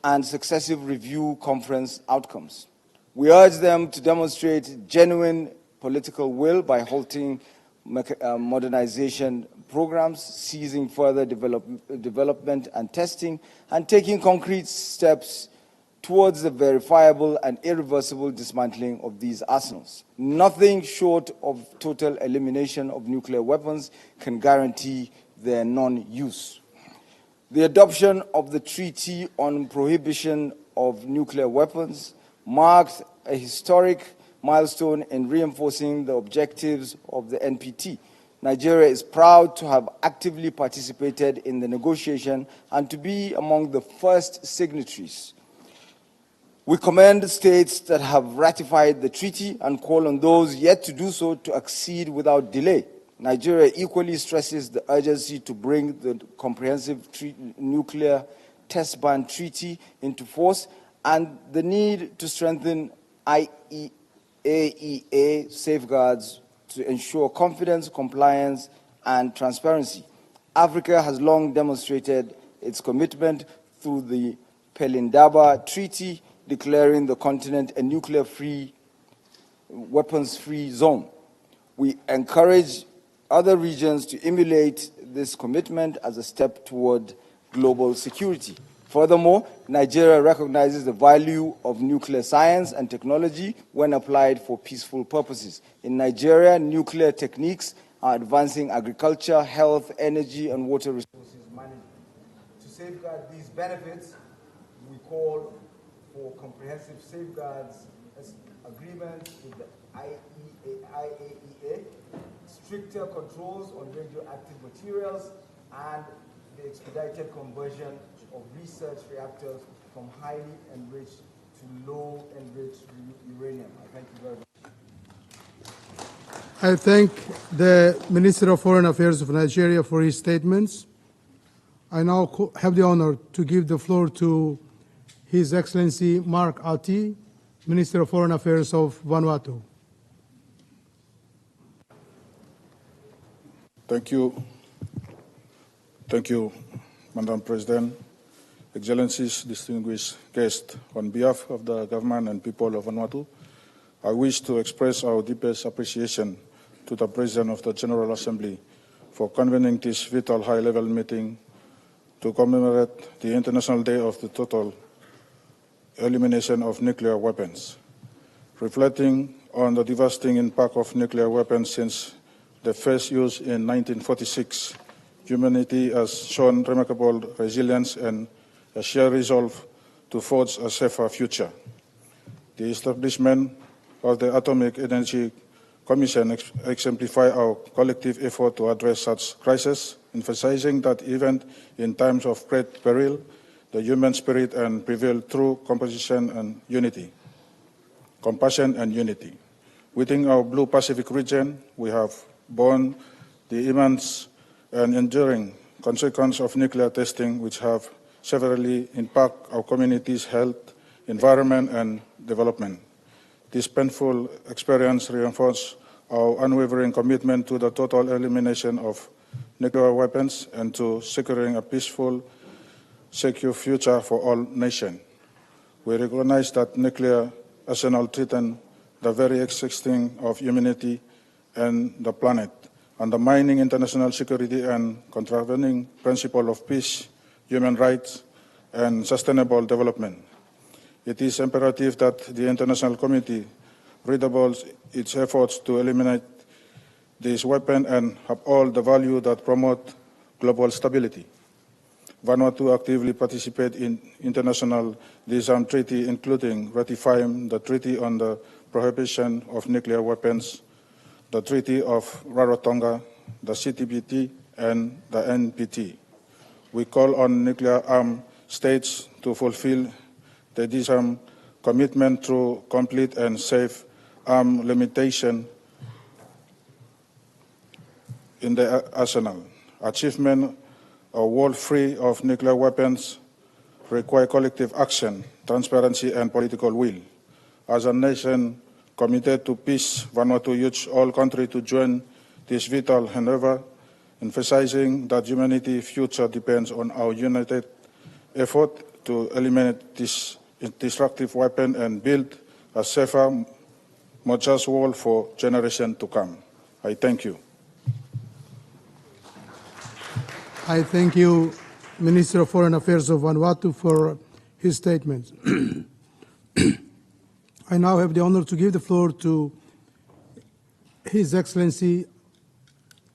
and successive review conference outcomes. We urge them to demonstrate genuine political will by halting modernization programs, ceasing further development and testing, and taking concrete steps towards the verifiable and irreversible dismantling of these arsenals. Nothing short of total elimination of nuclear weapons can guarantee their non-use. The adoption of the Treaty on Prohibition of Nuclear Weapons marked a historic milestone in reinforcing the objectives of the NPT. Nigeria is proud to have actively participated in the negotiation and to be among the first signatories. We commend states that have ratified the treaty and call on those yet to do so to accede without delay. Nigeria equally stresses the urgency to bring the Comprehensive Nuclear Test Ban Treaty into force and the need to strengthen IAEA safeguards to ensure confidence, compliance, and transparency. Africa has long demonstrated its commitment through the Pelindaba Treaty, declaring the continent a nuclear-free, weapons-free zone. We encourage other regions to emulate this commitment as a step toward global security. Furthermore, Nigeria recognizes the value of nuclear science and technology when applied for peaceful purposes. In Nigeria, nuclear techniques are advancing agriculture, health, energy, and water resources management. To safeguard these benefits, we call for comprehensive safeguards agreements with the IAEA, stricter controls on radioactive materials, and the expedited conversion of research reactors from highly enriched to low enriched uranium. I thank you very much. I thank the Minister of Foreign Affairs of Nigeria for his statements. I now have the honor to give the floor to His Excellency Mark Ati, Minister of Foreign Affairs of Vanuatu. Thank you. Thank you, Madam President, Excellencies, distinguished guests. On behalf of the government and people of Vanuatu, I wish to express our deepest appreciation to the President of the General Assembly for convening this vital high-level meeting to commemorate the International Day of the Total Elimination of Nuclear Weapons. Reflecting on the devastating impact of nuclear weapons since their first use in 1946, humanity has shown remarkable resilience and a shared resolve to forge a safer future. The establishment of the Atomic Energy Commission exemplify our collective effort to address such crises, emphasizing that even in times of great peril, the human spirit and prevail through compassion and unity. Within our Blue Pacific region, we have borne the immense and enduring consequences of nuclear testing, which have severely impacted our communities' health, environment, and development. This painful experience reinforces our unwavering commitment to the total elimination of nuclear weapons and to securing a peaceful, secure future for all nations. We recognize that nuclear arsenal threaten the very existence of humanity and the planet, undermining international security and contravening principles of peace, human rights, and sustainable development. It is imperative that the international community redoubles its efforts to eliminate this weapon and uphold the values that promote global stability. Vanuatu actively participates in international disarm treaty, including ratifying the Treaty on the Prohibition of Nuclear Weapons, the Treaty of Rarotonga, the CTBT, and the NPT. We call on nuclear-armed states to fulfill the disarm commitment through complete and safe arm limitation in the arsenal. Achievement a world free of nuclear weapons require collective action, transparency, and political will. As a nation committed to peace, Vanuatu urges all countries to join this vital endeavor, emphasizing that humanity's future depends on our united effort to eliminate this destructive weapon and build a safer, more just world for generations to come. I thank you. I thank you, Minister of Foreign Affairs of Vanuatu, for his statements. I now have the honor to give the floor to His Excellency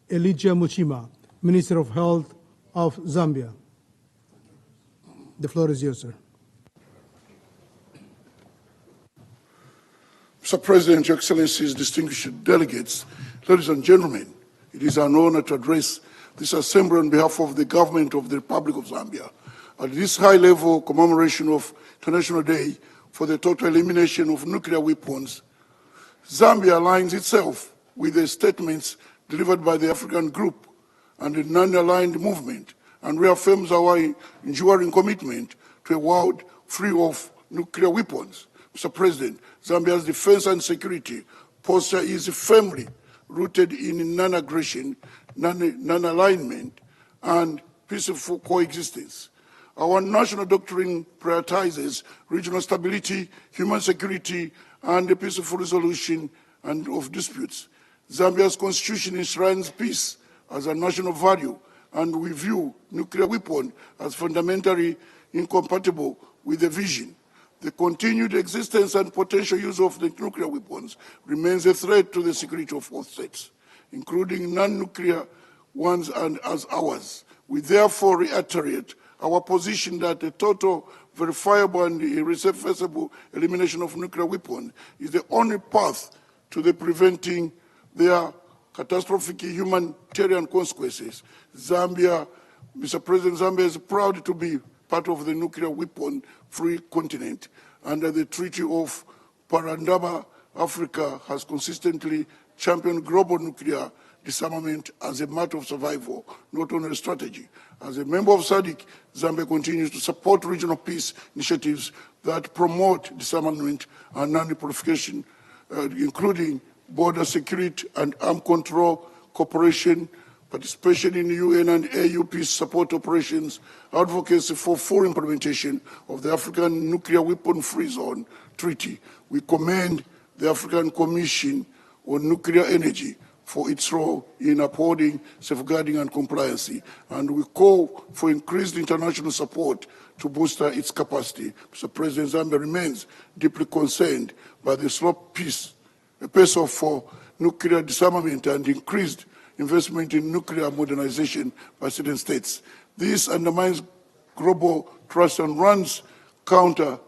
Elijah Muchima, Minister of Health of Zambia. The floor is yours, sir. Mr. President, Your Excellencies, distinguished delegates, ladies and gentlemen, it is an honor to address this assembly on behalf of the government of the Republic of Zambia at this high-level commemoration of International Day for the total elimination of nuclear weapons. Zambia aligns itself with the statements delivered by the African Group and the non-aligned movement and reaffirms our enduring commitment to a world free of nuclear weapons. Mr. President, Zambia's defense and security posture is firmly rooted in non-aggression, non-alignment, and peaceful coexistence. Our national doctrine prioritizes regional stability, human security, and the peaceful resolution of disputes. Zambia's constitution enshrines peace as a national value, and we view nuclear weapons as fundamentally incompatible with the vision. The continued existence and potential use of the nuclear weapons remains a threat to the security of all states, including non-nuclear ones and as ours. We therefore reiterate our position that the total, verifiable, and irreversible elimination of nuclear weapons is the only path to the preventing their catastrophic humanitarian consequences. Zambia, Mr. President, Zambia is proud to be part of the nuclear weapon-free continent. Under the Treaty of Parandaba, Africa has consistently champion global nuclear disarmament as a matter of survival, not only a strategy. As a member of SADC, Zambia continues to support regional peace initiatives that promote disarmament and non-proliferation, including border security and arms control cooperation, participation in UN and AU peace support operations, advocacy for full implementation of the African Nuclear Weapon-Free Zone Treaty. We commend the African Commission on Nuclear Energy for its role in upholding, safeguarding, and compliance, and we call for increased international support to boost its capacity. Mr. President, Zambia remains deeply concerned by the slow pace of nuclear disarmament and increased investment in nuclear modernization by certain states. This undermines global trust and runs counter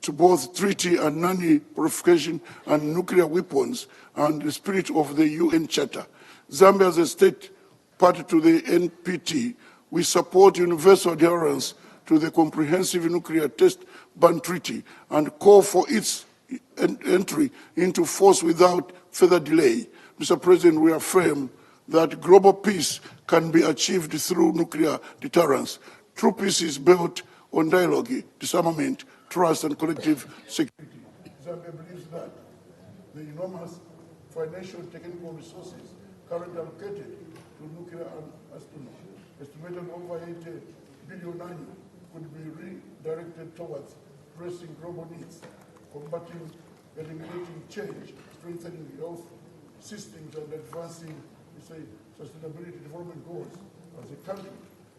to both treaty and non-proliferation and nuclear weapons and the spirit of the UN Charter. Zambia, as a state party to the NPT, we support universal adherence to the Comprehensive Nuclear Test Ban Treaty and call for its entry into force without further delay. Mr. President, we affirm that global peace can be achieved through nuclear deterrence. True peace is built on dialogue, disarmament, trust, and collective security. Zambia believes that the enormous financial and technical resources currently allocated to nuclear arsenal, estimated over 80 billion annually, could be redirected towards pressing global needs, combating, eliminating change, strengthening health systems, and advancing, sustainability development goals. As a country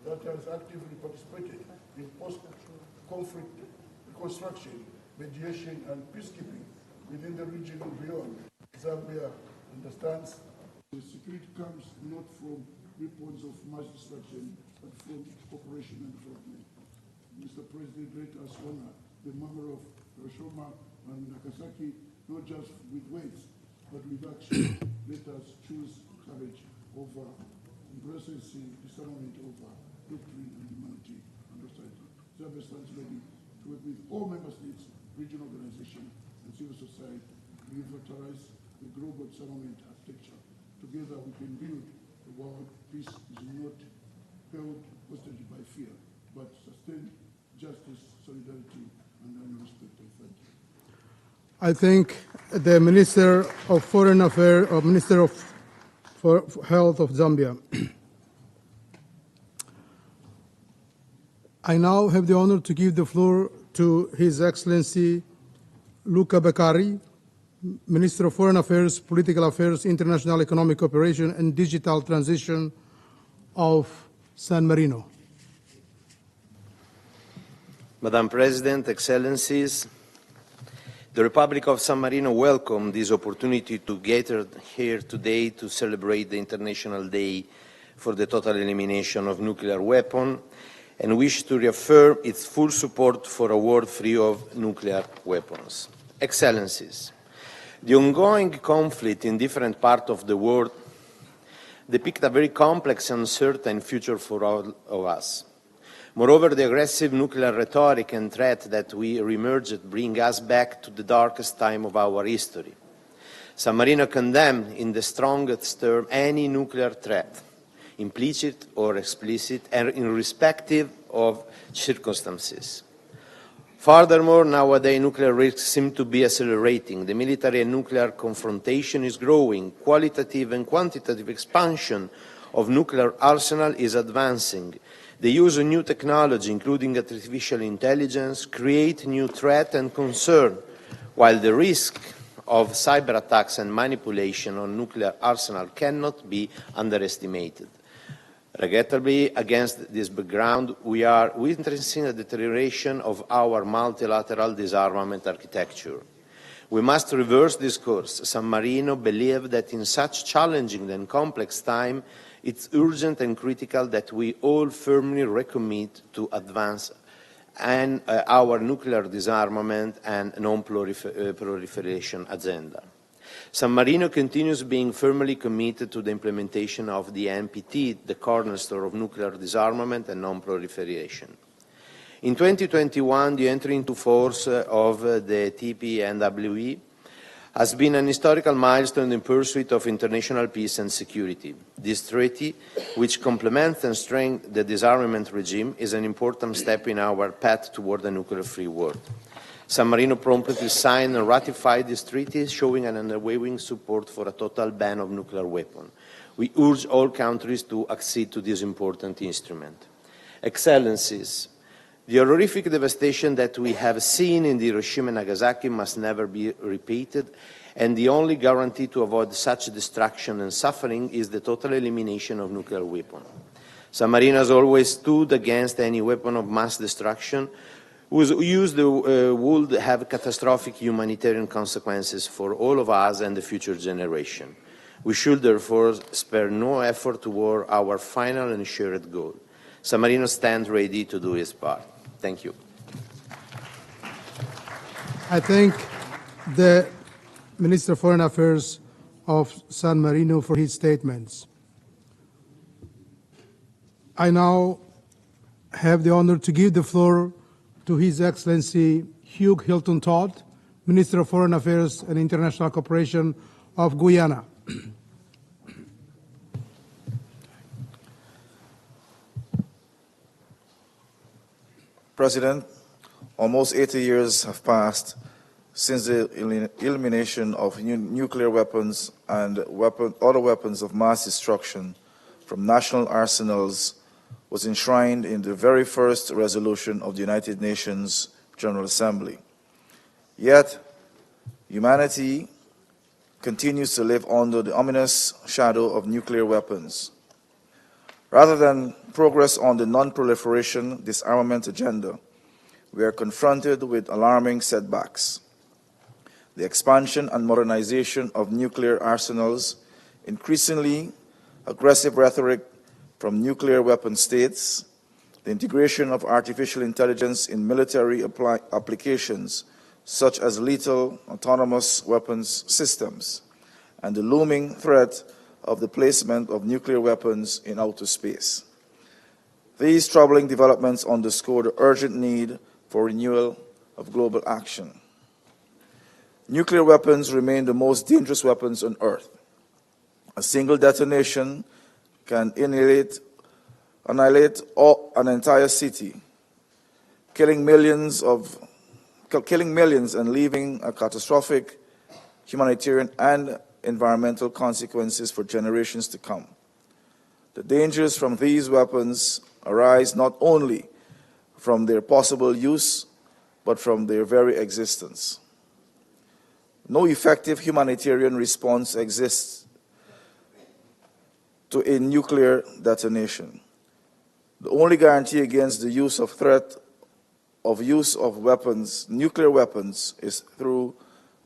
that has actively participated in post-conflict reconstruction, mediation, and peacekeeping within the region and beyond, Zambia understands the security comes not from weapons of mass destruction, but from cooperation and development. Mr. President, let us honor the memory of Hiroshima and Nagasaki, not just with words, but with action. Let us choose courage over embracing disarmament over doctrine and humanity and society. Zambia stands ready to work with all member states, regional organizations, and civil society to revitalize the global disarmament architecture. Together we can build a world peace is not held hostage by fear, but sustained justice, solidarity, and respect. I thank you. I thank the Minister of Foreign Affairs, or Minister of Health of Zambia. I now have the honor to give the floor to His Excellency Luca Beccari, Minister of Foreign Affairs, Political Affairs, International Economic Cooperation, and Digital Transition of San Marino. Madam President, Excellencies, the Republic of San Marino welcomes this opportunity to gather here today to celebrate the International Day for the Total Elimination of Nuclear Weapons and wish to reaffirm its full support for a world free of nuclear weapons. Excellencies, the ongoing conflict in different parts of the world depict a very complex and uncertain future for all of us. Moreover, the aggressive nuclear rhetoric and threat that we reemerged bring us back to the darkest time of our history. San Marino condemns in the strongest term any nuclear threat, implicit or explicit, and irrespective of circumstances. Furthermore, nowadays nuclear risks seem to be accelerating. The military and nuclear confrontation is growing. Qualitative and quantitative expansion of nuclear arsenal is advancing. The use of new technology, including artificial intelligence, create new threat and concern, while the risk of cyber attacks and manipulation on nuclear arsenal cannot be underestimated. Regrettably, against this background, we are witnessing a deterioration of our multilateral disarmament architecture. We must reverse this course. San Marino believes that in such challenging and complex time, it's urgent and critical that we all firmly recommit to advance our nuclear disarmament and non-proliferation agenda. San Marino continues being firmly committed to the implementation of the NPT, the cornerstone of nuclear disarmament and non-proliferation. In 2021, the entry into force of the TPNWE has been an historical milestone in pursuit of international peace and security. This treaty, which complements and strengthens the disarmament regime, is an important step in our path toward a nuclear-free world. San Marino promptly signed and ratified this treaty, showing an unwavering support for a total ban of nuclear weapons. We urge all countries to accede to this important instrument. Excellencies, the horrific devastation that we have seen in Hiroshima and Nagasaki must never be repeated, and the only guarantee to avoid such destruction and suffering is the total elimination of nuclear weapons. San Marino has always stood against any weapon of mass destruction whose use would have catastrophic humanitarian consequences for all of us and the future generation. We should therefore spare no effort toward our final and shared goal. San Marino stands ready to do its part. Thank you. I thank the Minister of Foreign Affairs of San Marino for his statements. I now have the honor to give the floor to His Excellency Hugh Hilton Todd, Minister of Foreign Affairs and International Cooperation of Guyana. President, almost 80 years have passed since the elimination of nuclear weapons and other weapons of mass destruction from national arsenals was enshrined in the very first resolution of the United Nations General Assembly. Yet, humanity continues to live under the ominous shadow of nuclear weapons. Rather than progress on the non-proliferation disarmament agenda, we are confronted with alarming setbacks. The expansion and modernization of nuclear arsenals, increasingly aggressive rhetoric from nuclear weapon states, the integration of artificial intelligence in military applications such as lethal autonomous weapons systems, and the looming threat of the placement of nuclear weapons in outer space. These troubling developments underscore the urgent need for renewal of global action. Nuclear weapons remain the most dangerous weapons on Earth. A single detonation can annihilate an entire city, killing millions and leaving a catastrophic humanitarian and environmental consequences for generations to come. The dangers from these weapons arise not only from their possible use, but from their very existence. No effective humanitarian response exists to a nuclear detonation. The only guarantee against the use of weapons, nuclear weapons, is through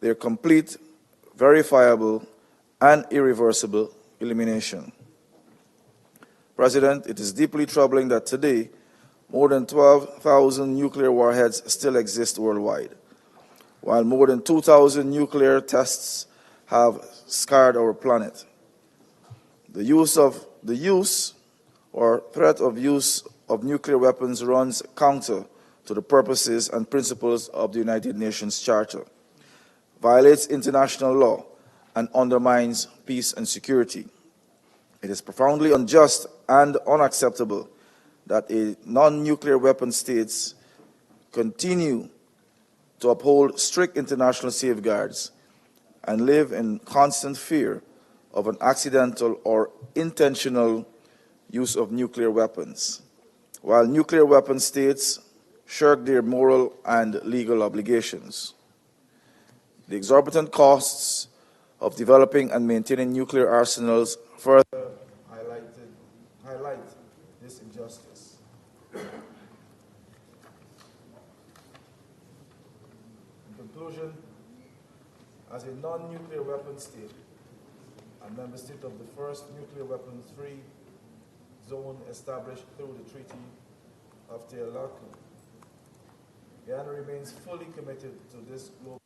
their complete, verifiable, and irreversible elimination. President, it is deeply troubling that today, more than 12,000 nuclear warheads still exist worldwide, while more than 2,000 nuclear tests have scarred our planet. The use or threat of use of nuclear weapons runs counter to the purposes and principles of the United Nations Charter, violates international law, and undermines peace and security. It is profoundly unjust and unacceptable that non-nuclear weapon states continue to uphold strict international safeguards and live in constant fear of an accidental or intentional use of nuclear weapons, while nuclear weapon states shirk their moral and legal obligations. The exorbitant costs of developing and maintaining nuclear arsenals further highlight this injustice. In conclusion, as a non-nuclear weapon state, a member state of the first nuclear weapons-free zone established through the Treaty of Perlucutan, Guyana remains fully committed to this goal.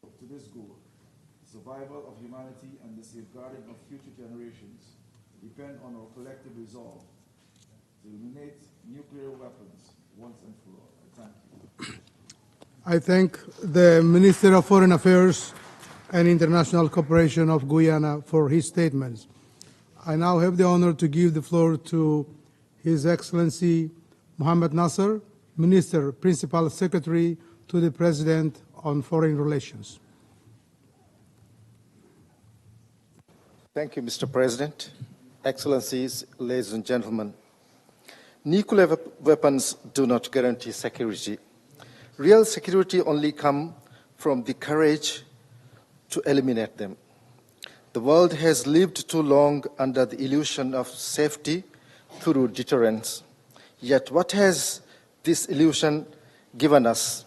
Survival of humanity and the safeguarding of future generations depend on our collective resolve to eliminate nuclear weapons once and for all. I thank you. I thank the Minister of Foreign Affairs and International Cooperation of Guyana for his statements. I now have the honor to give the floor to His Excellency Mohamed Nasser, Minister, Principal Secretary to the President on Foreign Relations. Thank you, Mr. President. Excellencies, ladies and gentlemen. Nuclear weapons do not guarantee security. Real security only comes from the courage to eliminate them. The world has lived too long under the illusion of safety through deterrence. Yet what has this illusion given us?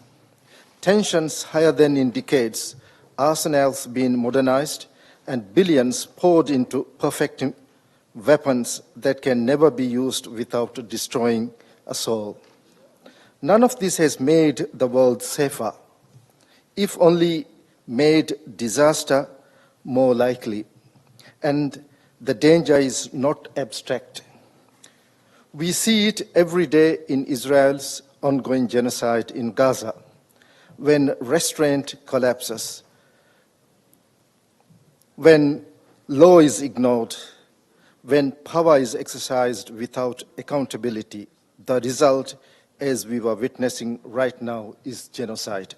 Tensions higher than in decades, arsenals being modernized, and billions poured into perfecting weapons that can never be used without destroying a soul. None of this has made the world safer, if only made disaster more likely. And the danger is not abstract. We see it every day in Israel's ongoing genocide in Gaza, when restraint collapses, when law is ignored, when power is exercised without accountability. The result, as we were witnessing right now, is genocide.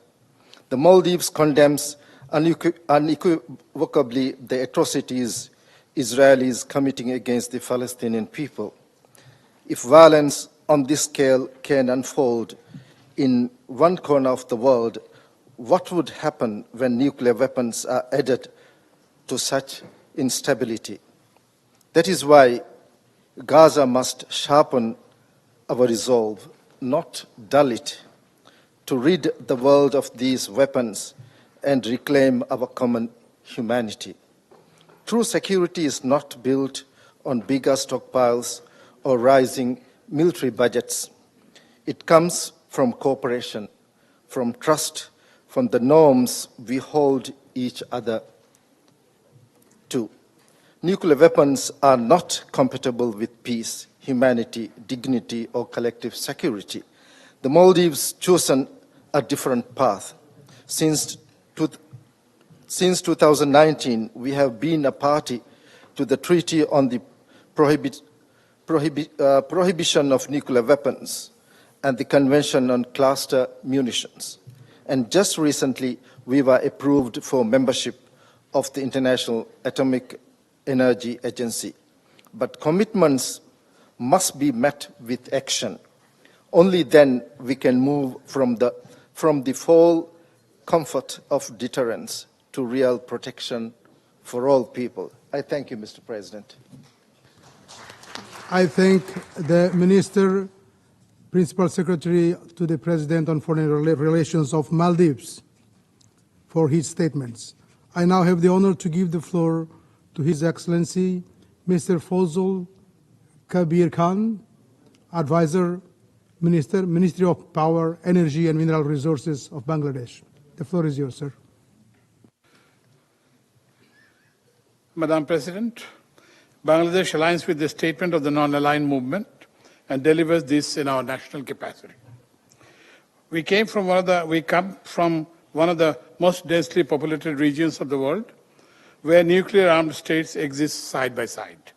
The Maldives condemns unequivocally the atrocities Israelis committing against the Palestinian people. If violence on this scale can unfold in one corner of the world, what would happen when nuclear weapons are added to such instability? That is why Gaza must sharpen our resolve, not dull it, to rid the world of these weapons and reclaim our common humanity. True security is not built on bigger stockpiles or rising military budgets. It comes from cooperation, from trust, from the norms we hold each other to. Nuclear weapons are not compatible with peace, humanity, dignity, or collective security. The Maldives chosen a different path. Since 2019, we have been a party to the Treaty on the Prohibition of Nuclear Weapons and the Convention on Cluster Munitions. And just recently, we were approved for membership of the International Atomic Energy Agency. But commitments must be met with action. Only then we can move from the full comfort of deterrence to real protection for all people. I thank you, Mr. President. I thank the Minister, Principal Secretary to the President on Foreign Relations of Maldives for his statements. I now have the honor to give the floor to His Excellency, Mr. Fazl Kabir Khan, Advisor, Minister, Ministry of Power, Energy and Mineral Resources of Bangladesh. The floor is yours, sir. Madam President, Bangladesh aligns with the statement of the non-aligned movement and delivers this in our national capacity. We come from one of the most densely populated regions of the world, where nuclear armed states exist side by side.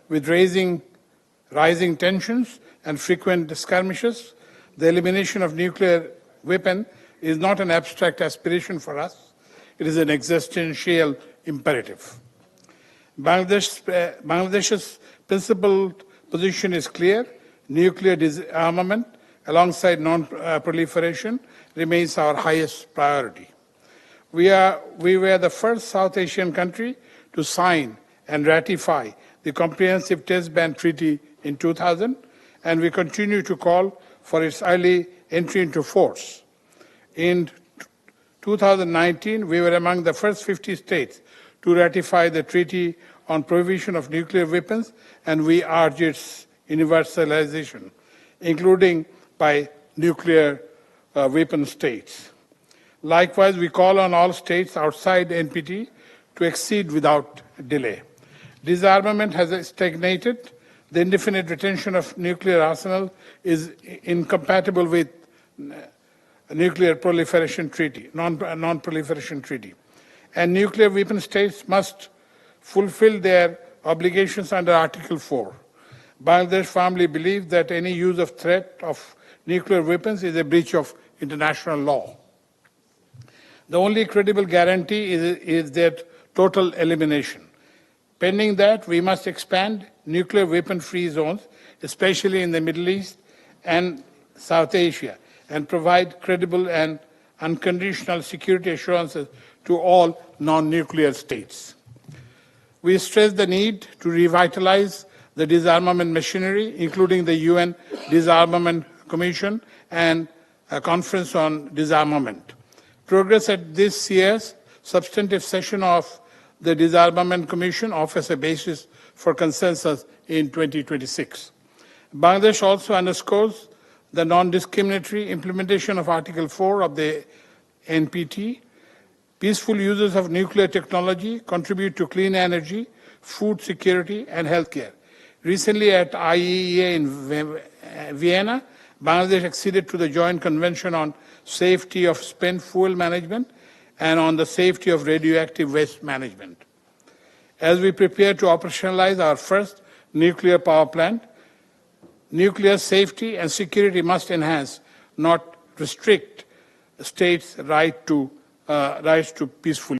With rising tensions and frequent skirmishes, the elimination of nuclear weapon is not an abstract aspiration for us. It is an existential imperative. Bangladesh's principled position is clear. Nuclear disarmament alongside non-proliferation remains our highest priority. We were the first South Asian country to sign and ratify the Comprehensive Test Ban Treaty in 2000, and we continue to call for its early entry into force. In 2019, we were among the first 50 states to ratify the Treaty on Prohibition of Nuclear Weapons, and we urge its universalization, including by nuclear weapon states. Likewise, we call on all states outside NPT to accede without delay. Disarmament has stagnated. The indefinite retention of nuclear arsenal is incompatible with nuclear proliferation treaty, non-proliferation treaty. and nuclear weapon states must fulfill their obligations under Article 4. Bangladesh firmly believes that any use of threat of nuclear weapons is a breach of international law. The only credible guarantee is their total elimination. Pending that, we must expand nuclear weapon-free zones, especially in the Middle East and South Asia, and provide credible and unconditional security assurances to all non-nuclear states. We stress the need to revitalize the disarmament machinery, including the UN Disarmament Commission and a conference on disarmament. Progress at this year's substantive session of the Disarmament Commission offers a basis for consensus in 2026. Bangladesh also underscores the non-discriminatory implementation of Article 4 of the NPT. Peaceful users of nuclear technology contribute to clean energy, food security, and healthcare. Recently at IAEA in Vienna, Bangladesh acceded to the Joint Convention on Safety of Spent Fuel Management and on the safety of radioactive waste management. As we prepare to operationalize our first nuclear power plant, nuclear safety and security must enhance, not restrict, states' rights to peaceful.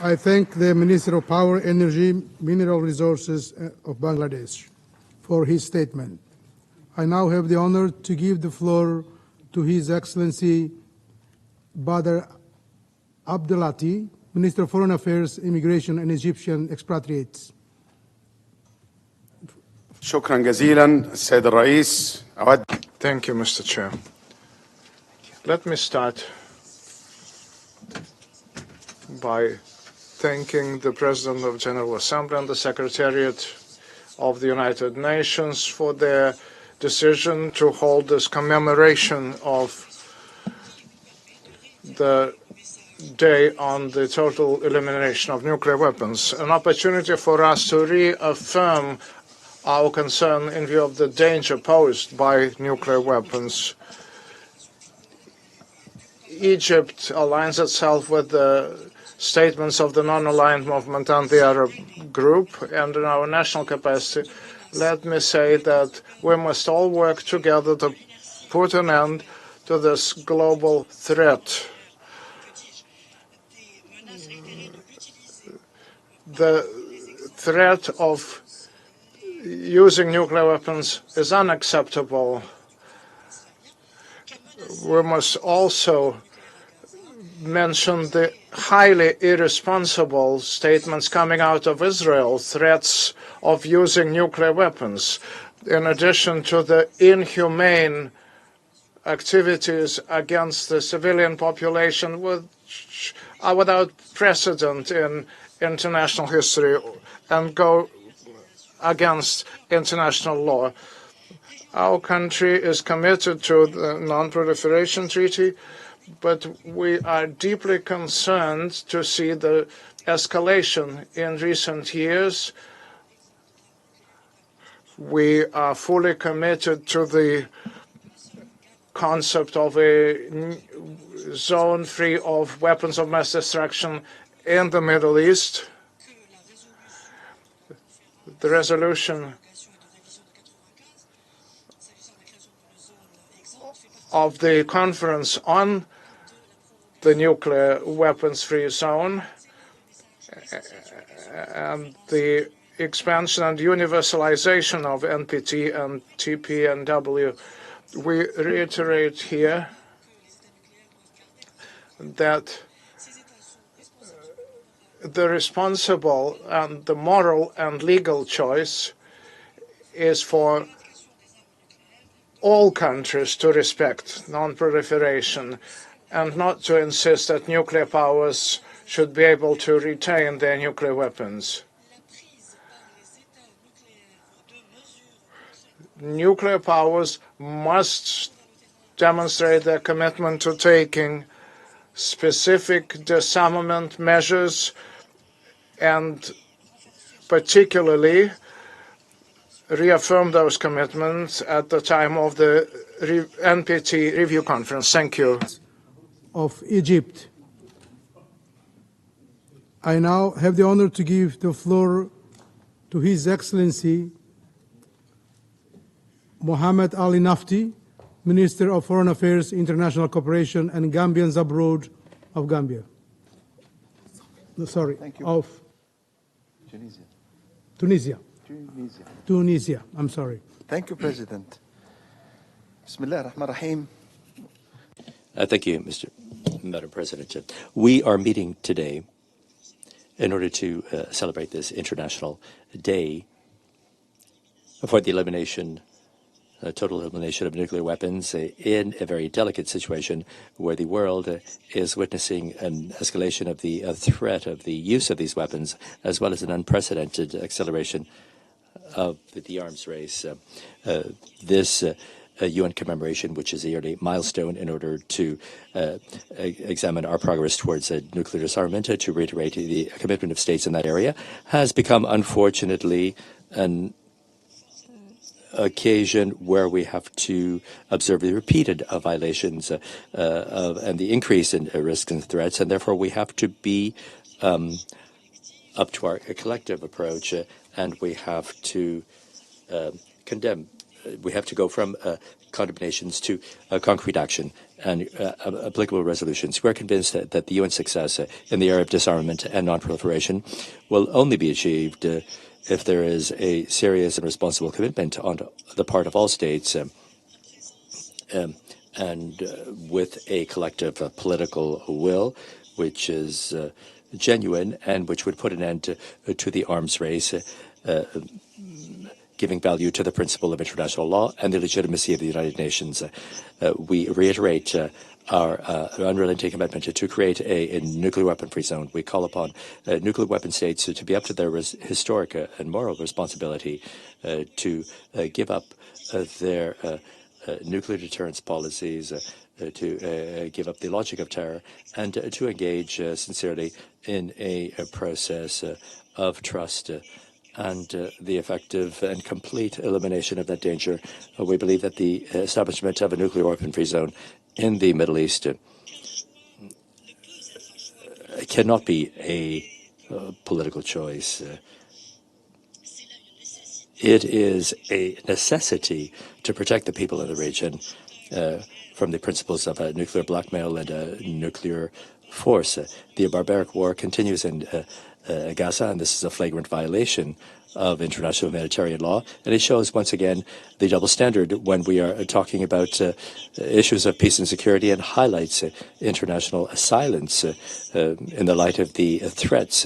I thank the Minister of Power, Energy, Mineral Resources of Bangladesh for his statement. I now have the honor to give the floor to His Excellency Badr Abdelati, Minister of Foreign Affairs, Immigration and Egyptian Expatriates. شكرا جزيلا السيد الرئيس. Thank you, Mr. Chair. Let me start by thanking the President of the General Assembly and the Secretariat of the United Nations for their decision to hold this commemoration of the Day on the Total Elimination of Nuclear Weapons, an opportunity for us to reaffirm our concern in view of the danger posed by nuclear weapons. Egypt aligns itself with the statements of the non-aligned movement and the Arab group, and in our national capacity, let me say that we must all work together to put an end to this global threat. The threat of using nuclear weapons is unacceptable. We must also mention the highly irresponsible statements coming out of Israel, threats of using nuclear weapons, in addition to the inhumane activities against the civilian population, which are without precedent in international history and go against international law. Our country is committed to the Non-Proliferation Treaty, but we are deeply concerned to see the escalation in recent years. We are fully committed to the concept of a zone free of weapons of mass destruction in the Middle East. The resolution of the conference on the nuclear weapons-free zone and the expansion and universalization of NPT and TPNW. We reiterate here that the responsible and the moral and legal choice is for all countries to respect non-proliferation and not to insist that nuclear powers should be able to retain their nuclear weapons. Nuclear powers must demonstrate their commitment to taking specific disarmament measures and particularly reaffirm those commitments at the time of the NPT review conference. Thank you. of Egypt. I now have the honor to give the floor to His Excellency Mohammed Ali Nafti, Minister of Foreign Affairs, International Cooperation, and Gambians Abroad of Gambia. No, sorry, of Tunisia. Tunisia, I'm sorry. Thank you, President. Bismillah ar-Rahman ar-Rahim. Thank you, Madam President. We are meeting today in order to celebrate this International Day for the elimination, total elimination of nuclear weapons in a very delicate situation where the world is witnessing an escalation of the threat of the use of these weapons, as well as an unprecedented acceleration of the arms race. This UN commemoration, which is a yearly milestone in order to examine our progress towards nuclear disarmament, to reiterate the commitment of states in that area, has become, unfortunately, an occasion where we have to observe the repeated violations and the increase in risks and threats, and therefore we have to be up to our collective approach, and we have to condemn. We have to go from condemnations to concrete action and applicable resolutions. We're convinced that the UN success in the area of disarmament and non-proliferation will only be achieved if there is a serious and responsible commitment on the part of all states and with a collective political will, which is genuine and which would put an end to the arms race, giving value to the principle of international law and the legitimacy of the United Nations. We reiterate our unrelenting commitment to create a nuclear weapon-free zone. We call upon nuclear weapon states to be up to their historic and moral responsibility to give up their nuclear deterrence policies, to give up the logic of terror, and to engage sincerely in a process of trust and the effective and complete elimination of that danger. We believe that the establishment of a nuclear weapon-free zone in the Middle East cannot be a political choice. It is a necessity to protect the people of the region from the principles of nuclear blackmail and nuclear force. The barbaric war continues in Gaza, and this is a flagrant violation of international humanitarian law, and it shows once again the double standard when we are talking about issues of peace and security, and highlights international silence in the light of the threats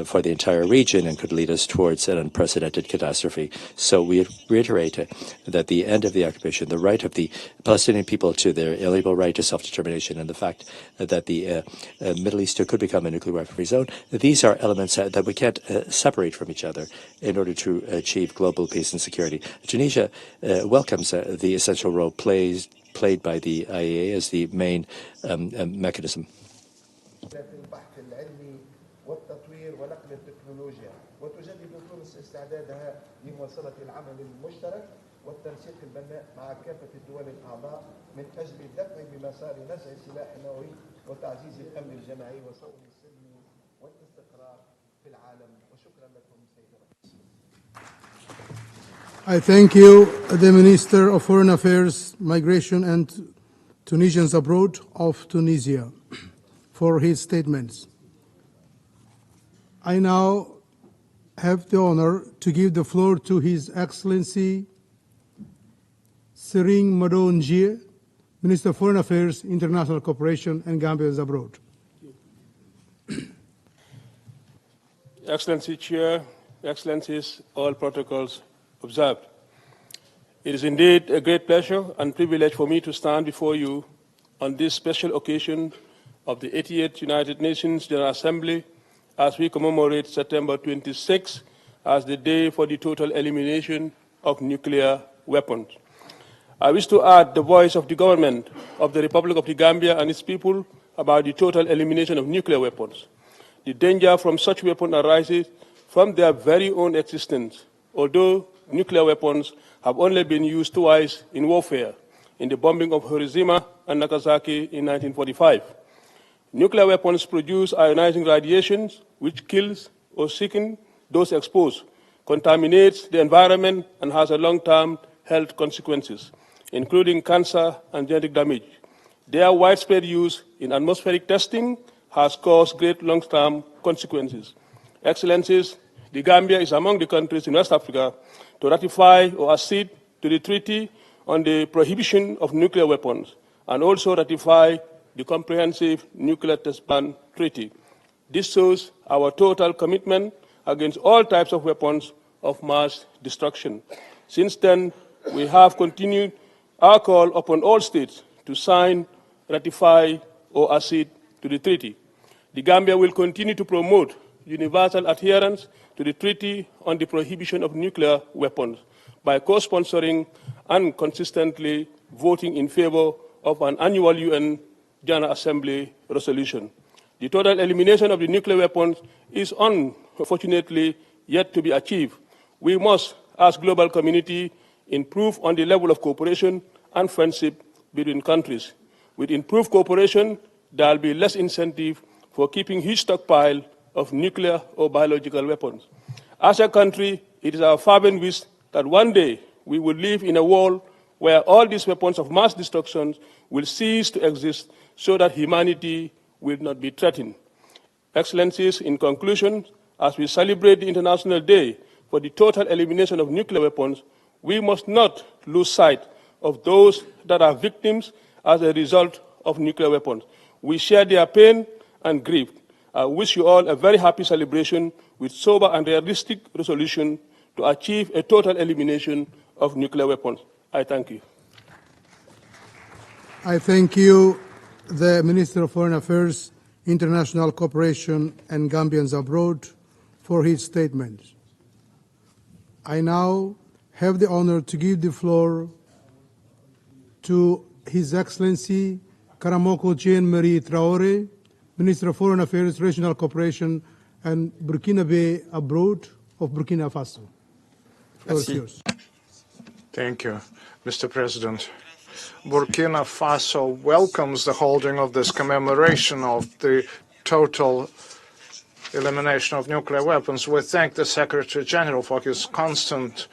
for the entire region and could lead us towards an unprecedented catastrophe. So we reiterate that the end of the occupation, the right of the Palestinian people to their inalienable right to self-determination, and the fact that the Middle East could become a nuclear weapon-free zone, these are elements that we can't separate from each other in order to achieve global peace and security. Tunisia welcomes the essential role played by the IAEA as the main mechanism. والتطوير ونقل التكنولوجيا وتجدد تونس استعدادها لمواصلة العمل المشترك والتنسيق البناء مع كافة الدول الأعضاء من أجل الدفع بمسار نزع السلاح النووي وتعزيز الأمن الجماعي وصون السلم والاستقرار في العالم. وشكرا لكم سيد الرئيس. I thank you, the Minister of Foreign Affairs, Migration and Tunisians Abroad of Tunisia, for his statements. I now have the honor to give the floor to His Excellency Sering Madonjie, Minister of Foreign Affairs, International Cooperation, and Gambians Abroad. Excellency Chair, Excellencies, all protocols observed. It is indeed a great pleasure and privilege for me to stand before you on this special occasion of the 88th United Nations General Assembly as we commemorate September 26 as the day for the total elimination of nuclear weapons. I wish to add the voice of the government of the Republic of the Gambia and its people about the total elimination of nuclear weapons. The danger from such weapons arises from their very own existence. Although nuclear weapons have only been used twice in warfare, in the bombing of Hiroshima and Nagasaki in 1945. Nuclear weapons produce ionizing radiations which kills or sickens those exposed, contaminates the environment, and has a long-term health consequences, including cancer and genetic damage. Their widespread use in atmospheric testing has caused great long-term consequences. Excellencies, the Gambia is among the countries in West Africa to ratify or accede to the Treaty on the Prohibition of Nuclear Weapons, and also ratify the Comprehensive Nuclear Test Ban Treaty. This shows our total commitment against all types of weapons of mass destruction. Since then, we have continued our call upon all states to sign, ratify, or accede to the treaty. The Gambia will continue to promote universal adherence to the Treaty on the Prohibition of Nuclear Weapons by co-sponsoring and consistently voting in favor of an annual UN General Assembly resolution. The total elimination of the nuclear weapons is unfortunately yet to be achieved. We must, as global community, improve on the level of cooperation and friendship between countries. With improved cooperation, there will be less incentive for keeping huge stockpile of nuclear or biological weapons. As a country, it is our fervent wish that one day we will live in a world where all these weapons of mass destruction will cease to exist so that humanity will not be threatened. Excellencies, in conclusion, as we celebrate the International Day for the total elimination of nuclear weapons, we must not lose sight of those that are victims as a result of nuclear weapons. We share their pain and grief. I wish you all a very happy celebration with sober and realistic resolution to achieve a total elimination of nuclear weapons. I thank you. I thank you, the Minister of Foreign Affairs, International Cooperation and Gambians Abroad, for his statement. I now have the honor to give the floor to His Excellency Karamoko Jean-Marie Traoré, Minister of Foreign Affairs, Regional Cooperation and Burkina Faso Abroad of Burkina Faso. The floor is yours. Thank you, Mr. President. Burkina Faso welcomes the holding of this commemoration of the total elimination of nuclear weapons. We thank the Secretary General for his constant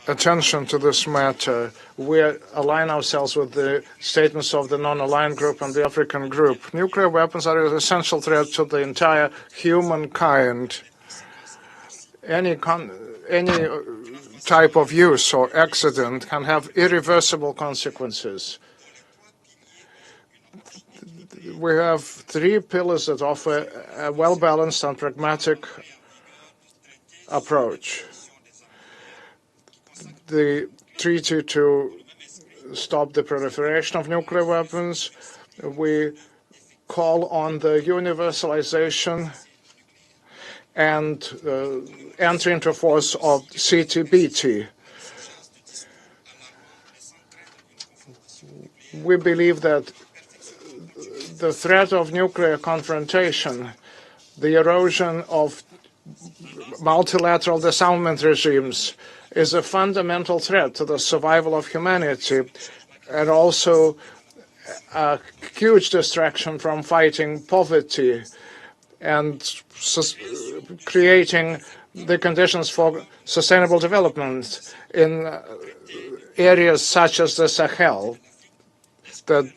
attention to this matter. We align ourselves with the statements of the non-aligned group and the African group. Nuclear weapons are an essential threat to the entire humankind. Any type of use or accident can have irreversible consequences. We have three pillars that offer a well-balanced and pragmatic approach. The treaty to stop the proliferation of nuclear weapons. We call on the universalization and entry into force of CTBT. We believe that the threat of nuclear confrontation, the erosion of multilateral disarmament regimes, is a fundamental threat to the survival of humanity and also a huge distraction from fighting poverty and creating the conditions for sustainable development in areas such as the Sahel that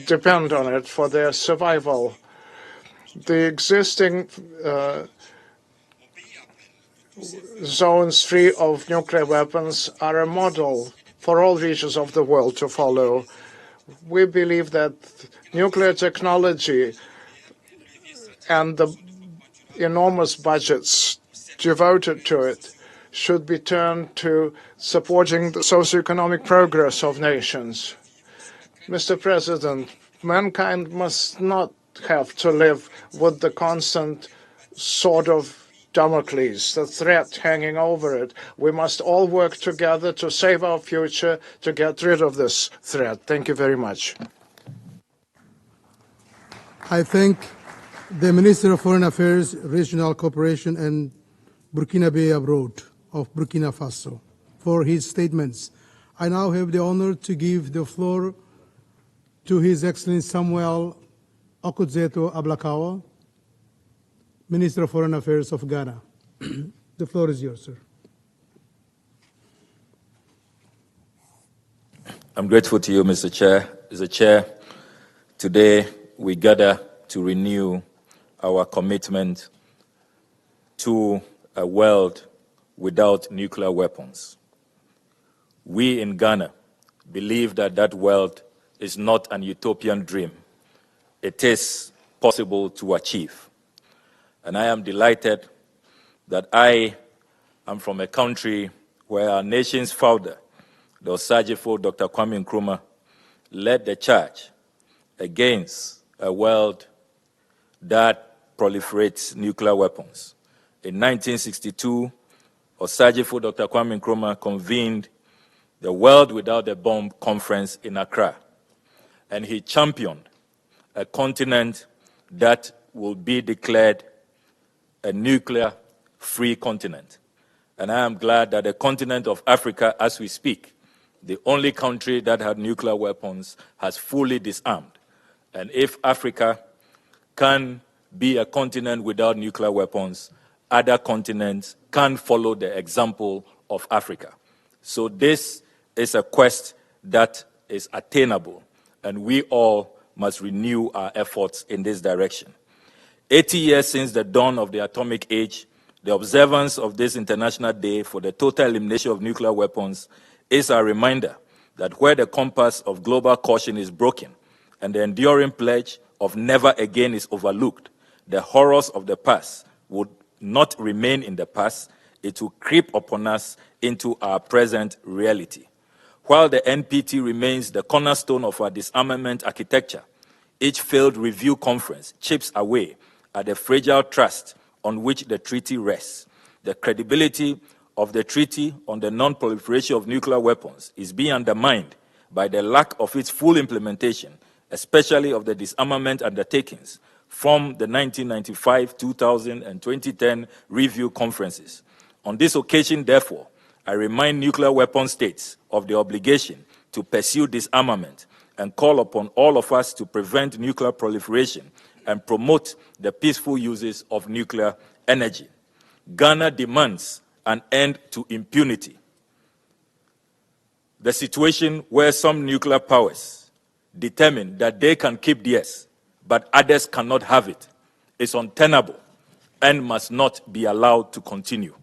depend on it for their survival. The existing zones free of nuclear weapons are a model for all regions of the world to follow. We believe that nuclear technology and the enormous budgets devoted to it should be turned to supporting the socioeconomic progress of nations. Mr. President, mankind must not have to live with the constant sword of Damocles, the threat hanging over it. We must all work together to save our future, to get rid of this threat. Thank you very much. I thank the Minister of Foreign Affairs, Regional Cooperation and Burkina Faso Abroad of Burkina Faso for his statements. I now have the honor to give the floor to His Excellency Samuel Okudzeto Ablakawa, Minister of Foreign Affairs of Ghana. The floor is yours, sir. I'm grateful to you, Mr. Chair. Mr. Chair, today we gather to renew our commitment to a world without nuclear weapons. We in Ghana believe that that world is not an utopian dream. It is possible to achieve. And I am delighted that I am from a country where our nation's founder, the Osagefo Dr. Kwame Nkrumah, led the charge against a world that proliferates nuclear weapons. In 1962, Osagefo Dr. Kwame Nkrumah convened the World Without a Bomb Conference in Accra, and he championed a continent that will be declared a nuclear-free continent. And I am glad that the continent of Africa, as we speak, the only country that had nuclear weapons, has fully disarmed. And if Africa can be a continent without nuclear weapons, other continents can follow the example of Africa. So this is a quest that is attainable, and we all must renew our efforts in this direction. 80 years since the dawn of the atomic age, the observance of this International Day for the total elimination of nuclear weapons is a reminder that where the compass of global caution is broken and the enduring pledge of never again is overlooked, the horrors of the past would not remain in the past, it will creep upon us into our present reality. While the NPT remains the cornerstone of our disarmament architecture, each failed review conference chips away at the fragile trust on which the treaty rests. The credibility of the Treaty on the Non-Proliferation of Nuclear Weapons is being undermined by the lack of its full implementation, especially of the disarmament undertakings from the 1995, 2000, and 2010 review conferences. On this occasion, therefore, I remind nuclear weapon states of the obligation to pursue disarmament and call upon all of us to prevent nuclear proliferation and promote the peaceful uses of nuclear energy. Ghana demands an end to impunity. The situation where some nuclear powers determine that they can keep theirs, but others cannot have it, is untenable and must not be allowed to continue.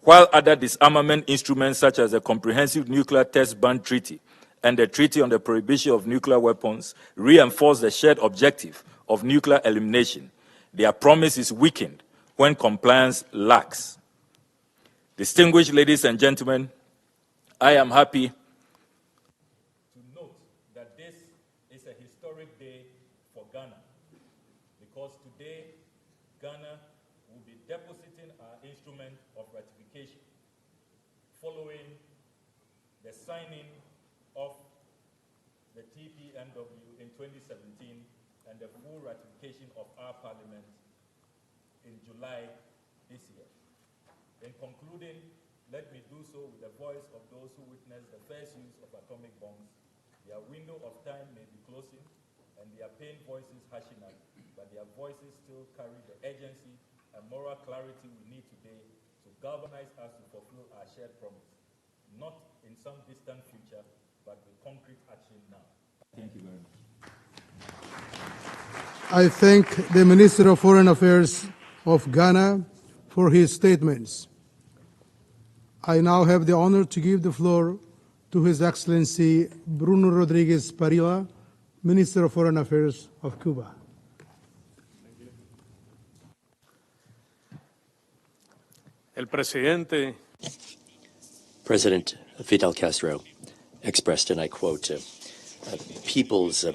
While other disarmament instruments such as the Comprehensive Nuclear Test Ban Treaty and the Treaty on the Prohibition of Nuclear Weapons reinforce the shared objective of nuclear elimination, their promise is weakened when compliance lacks. Distinguished ladies and gentlemen, I am happy to note that this is a historic day for Ghana, because today Ghana will be depositing our instrument of ratification following the signing of the TPNW in 2017 and the full ratification of our parliament in July this year. In concluding, let me do so with the voice of those who witnessed the first use of atomic bombs. Their window of time may be closing and their pained voices hashing out, but their voices still carry the urgency and moral clarity we need today to galvanize us to fulfill our shared promise, not in some distant future, but with concrete action now. Thank you very much. I thank the Minister of Foreign Affairs of Ghana for his statements. I now have the honor to give the floor to His Excellency Bruno Rodriguez Parilla, Minister of Foreign Affairs of Cuba. President Fidel Castro expressed, and I quote, peoples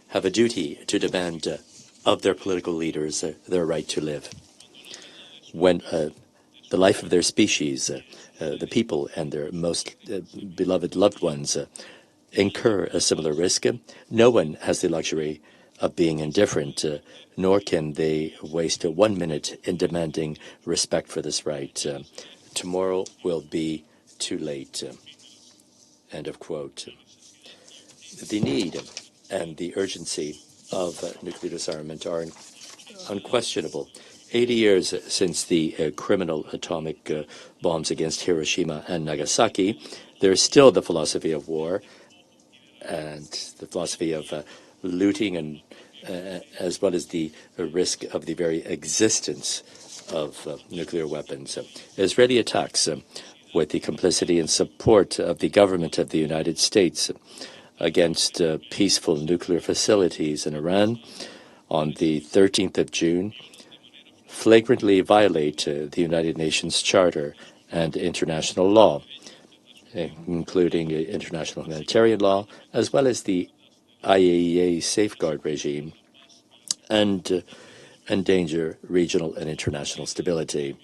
have a duty to demand of their political leaders their right to live. When the life of their species, the people and their most beloved loved ones incur a similar risk, no one has the luxury of being indifferent, nor can they waste 1 minute in demanding respect for this right. Tomorrow will be too late. End of quote. The need and the urgency of nuclear disarmament are unquestionable. 80 years since the criminal atomic bombs against Hiroshima and Nagasaki, there is still the philosophy of war and the philosophy of looting, and as well as the risk of the very existence of nuclear weapons. Israeli attacks with the complicity and support of the government of the United States against peaceful nuclear facilities in Iran on the 13th of June flagrantly violate the United Nations Charter and international law, including international humanitarian law, as well as the IAEA safeguard regime, and endanger regional and international stability.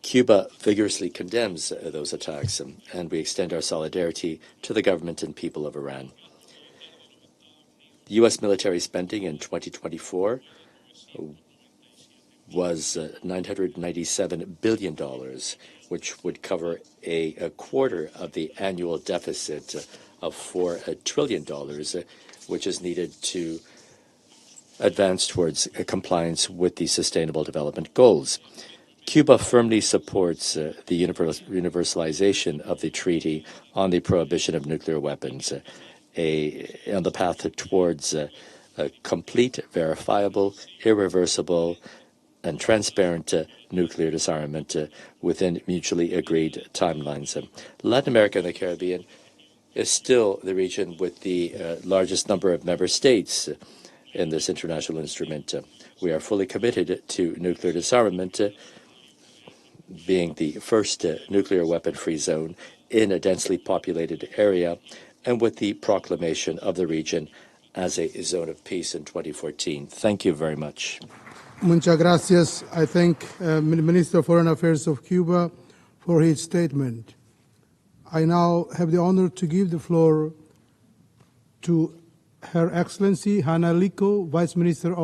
Cuba vigorously condemns those attacks, and we extend our solidarity to the government and people of Iran. U.S. military spending in 2024 was $997 billion, which would cover a quarter of the annual deficit of $4 trillion, which is needed to advance towards compliance with the Sustainable Development Goals. Cuba firmly supports the universalization of the Treaty on the Prohibition of Nuclear Weapons, on the path towards a complete, verifiable, irreversible, and transparent nuclear disarmament within mutually agreed timelines. Latin America and the Caribbean is still the region with the largest number of member states in this international instrument. We are fully committed to nuclear disarmament, being the first nuclear weapon-free zone in a densely populated area, and with the proclamation of the region as a zone of peace in 2014. Thank you very much. Muchas gracias. I thank Minister of Foreign Affairs of Cuba for his statement. I now have the honor to give the floor to Her Excellency Hanna Liko, Vice Minister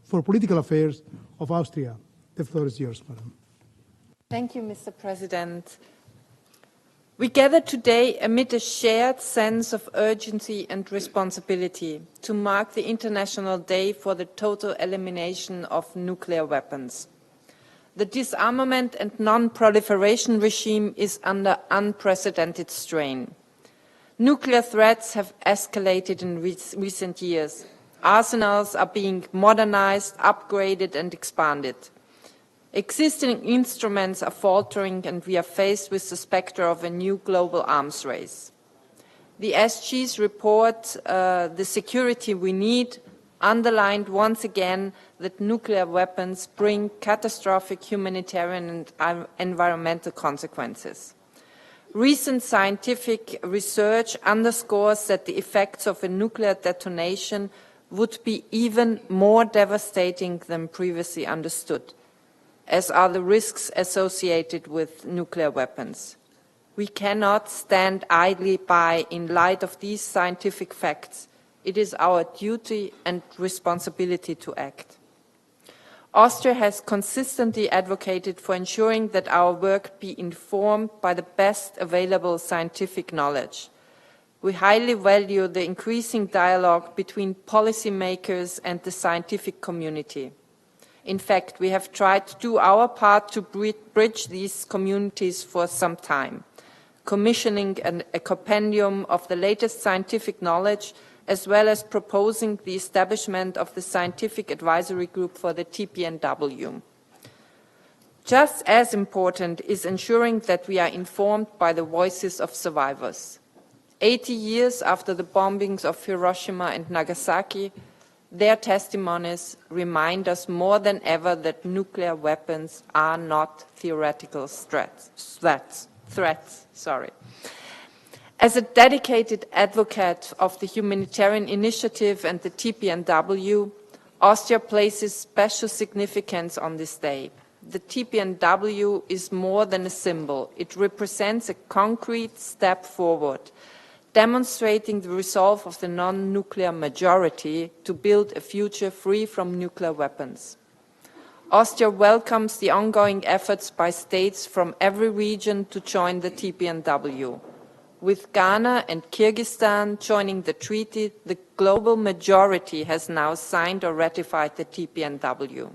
for Political Affairs of Austria. The floor is yours, Madam. Thank you, Mr. President. We gather today amid a shared sense of urgency and responsibility to mark the International Day for the Total Elimination of Nuclear Weapons. The disarmament and non-proliferation regime is under unprecedented strain. Nuclear threats have escalated in recent years. Arsenals are being modernized, upgraded, and expanded. Existing instruments are faltering, and we are faced with the specter of a new global arms race. The SG's report, The Security We Need, underlined once again that nuclear weapons bring catastrophic humanitarian and environmental consequences. Recent scientific research underscores that the effects of a nuclear detonation would be even more devastating than previously understood, as are the risks associated with nuclear weapons. We cannot stand idly by in light of these scientific facts. It is our duty and responsibility to act. Austria has consistently advocated for ensuring that our work be informed by the best available scientific knowledge. We highly value the increasing dialogue between policymakers and the scientific community. In fact, we have tried to do our part to bridge these communities for some time, commissioning a compendium of the latest scientific knowledge, as well as proposing the establishment of the Scientific Advisory Group for the TPNW. Just as important is ensuring that we are informed by the voices of survivors. 80 years after the bombings of Hiroshima and Nagasaki, their testimonies remind us more than ever that nuclear weapons are not theoretical threats. As a dedicated advocate of the humanitarian initiative and the TPNW, Austria places special significance on this day. The TPNW is more than a symbol. It represents a concrete step forward, demonstrating the resolve of the non-nuclear majority to build a future free from nuclear weapons. Austria welcomes the ongoing efforts by states from every region to join the TPNW. With Ghana and Kyrgyzstan joining the treaty, the global majority has now signed or ratified the TPNW.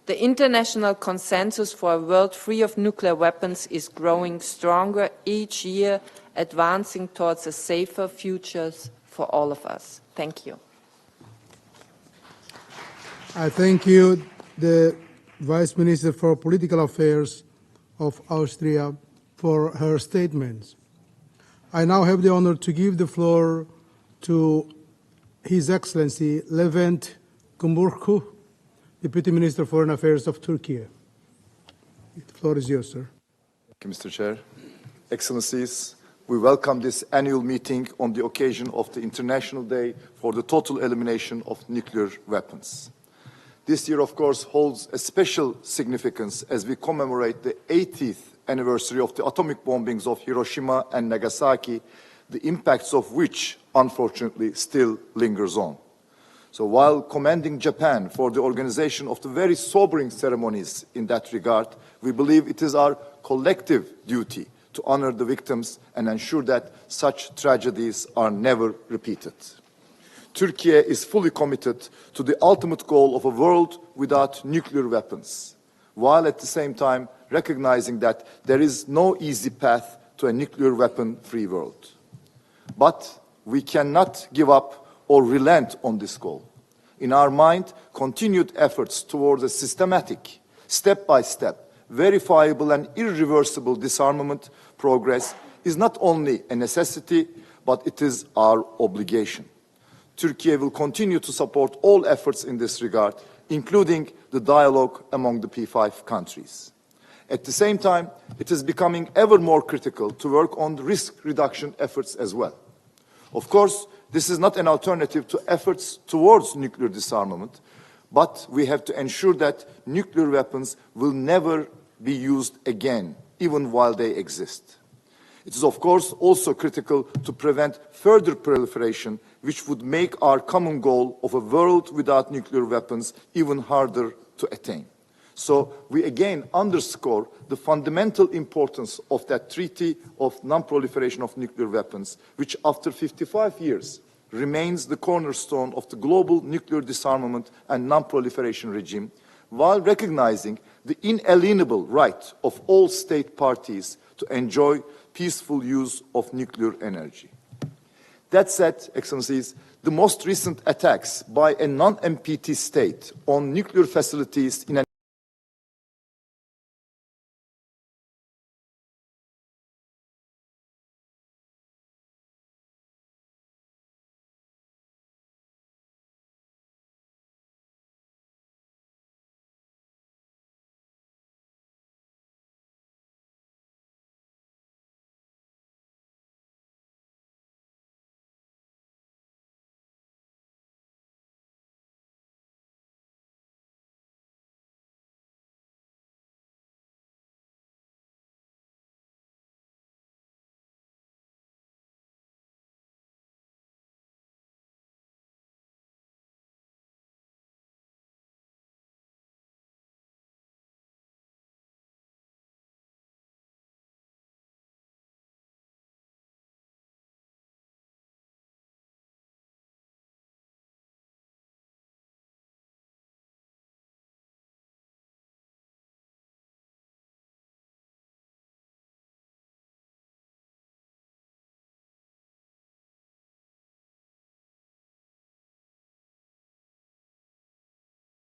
The international consensus for a world free of nuclear weapons is growing stronger each year, advancing towards a safer future for all of us. Thank you. I thank you, the Vice Minister for Political Affairs of Austria, for her statements. I now have the honor to give the floor to His Excellency Levent Gümrükçü, Deputy Minister of Foreign Affairs of Turkey. The floor is yours, sir. Thank you, Mr. Chair. Excellencies, we welcome this annual meeting on the occasion of the International Day for the Total Elimination of Nuclear Weapons. This year, of course, holds a special significance as we commemorate the 80th anniversary of the atomic bombings of Hiroshima and Nagasaki, the impacts of which, unfortunately, still lingers on. So while commending Japan for the organization of the very sobering ceremonies in that regard, we believe it is our collective duty to honor the victims and ensure that such tragedies are never repeated. Turkey is fully committed to the ultimate goal of a world without nuclear weapons, while at the same time recognizing that there is no easy path to a nuclear weapon-free world. But we cannot give up or relent on this goal. In our mind, continued efforts towards a systematic, step-by-step, verifiable and irreversible disarmament progress is not only a necessity, but it is our obligation. Turkey will continue to support all efforts in this regard, including the dialogue among the P5 countries. At the same time, it is becoming ever more critical to work on risk reduction efforts as well. Of course, this is not an alternative to efforts towards nuclear disarmament, but we have to ensure that nuclear weapons will never be used again, even while they exist. It is, of course, also critical to prevent further proliferation, which would make our common goal of a world without nuclear weapons even harder to attain. So we again underscore the fundamental importance of that Treaty of Non-Proliferation of Nuclear Weapons, which after 55 years remains the cornerstone of the global nuclear disarmament and non-proliferation regime, while recognizing the inalienable right of all state parties to enjoy peaceful use of nuclear energy. That said, Excellencies, the most recent attacks by a non-NPT state on nuclear facilities in an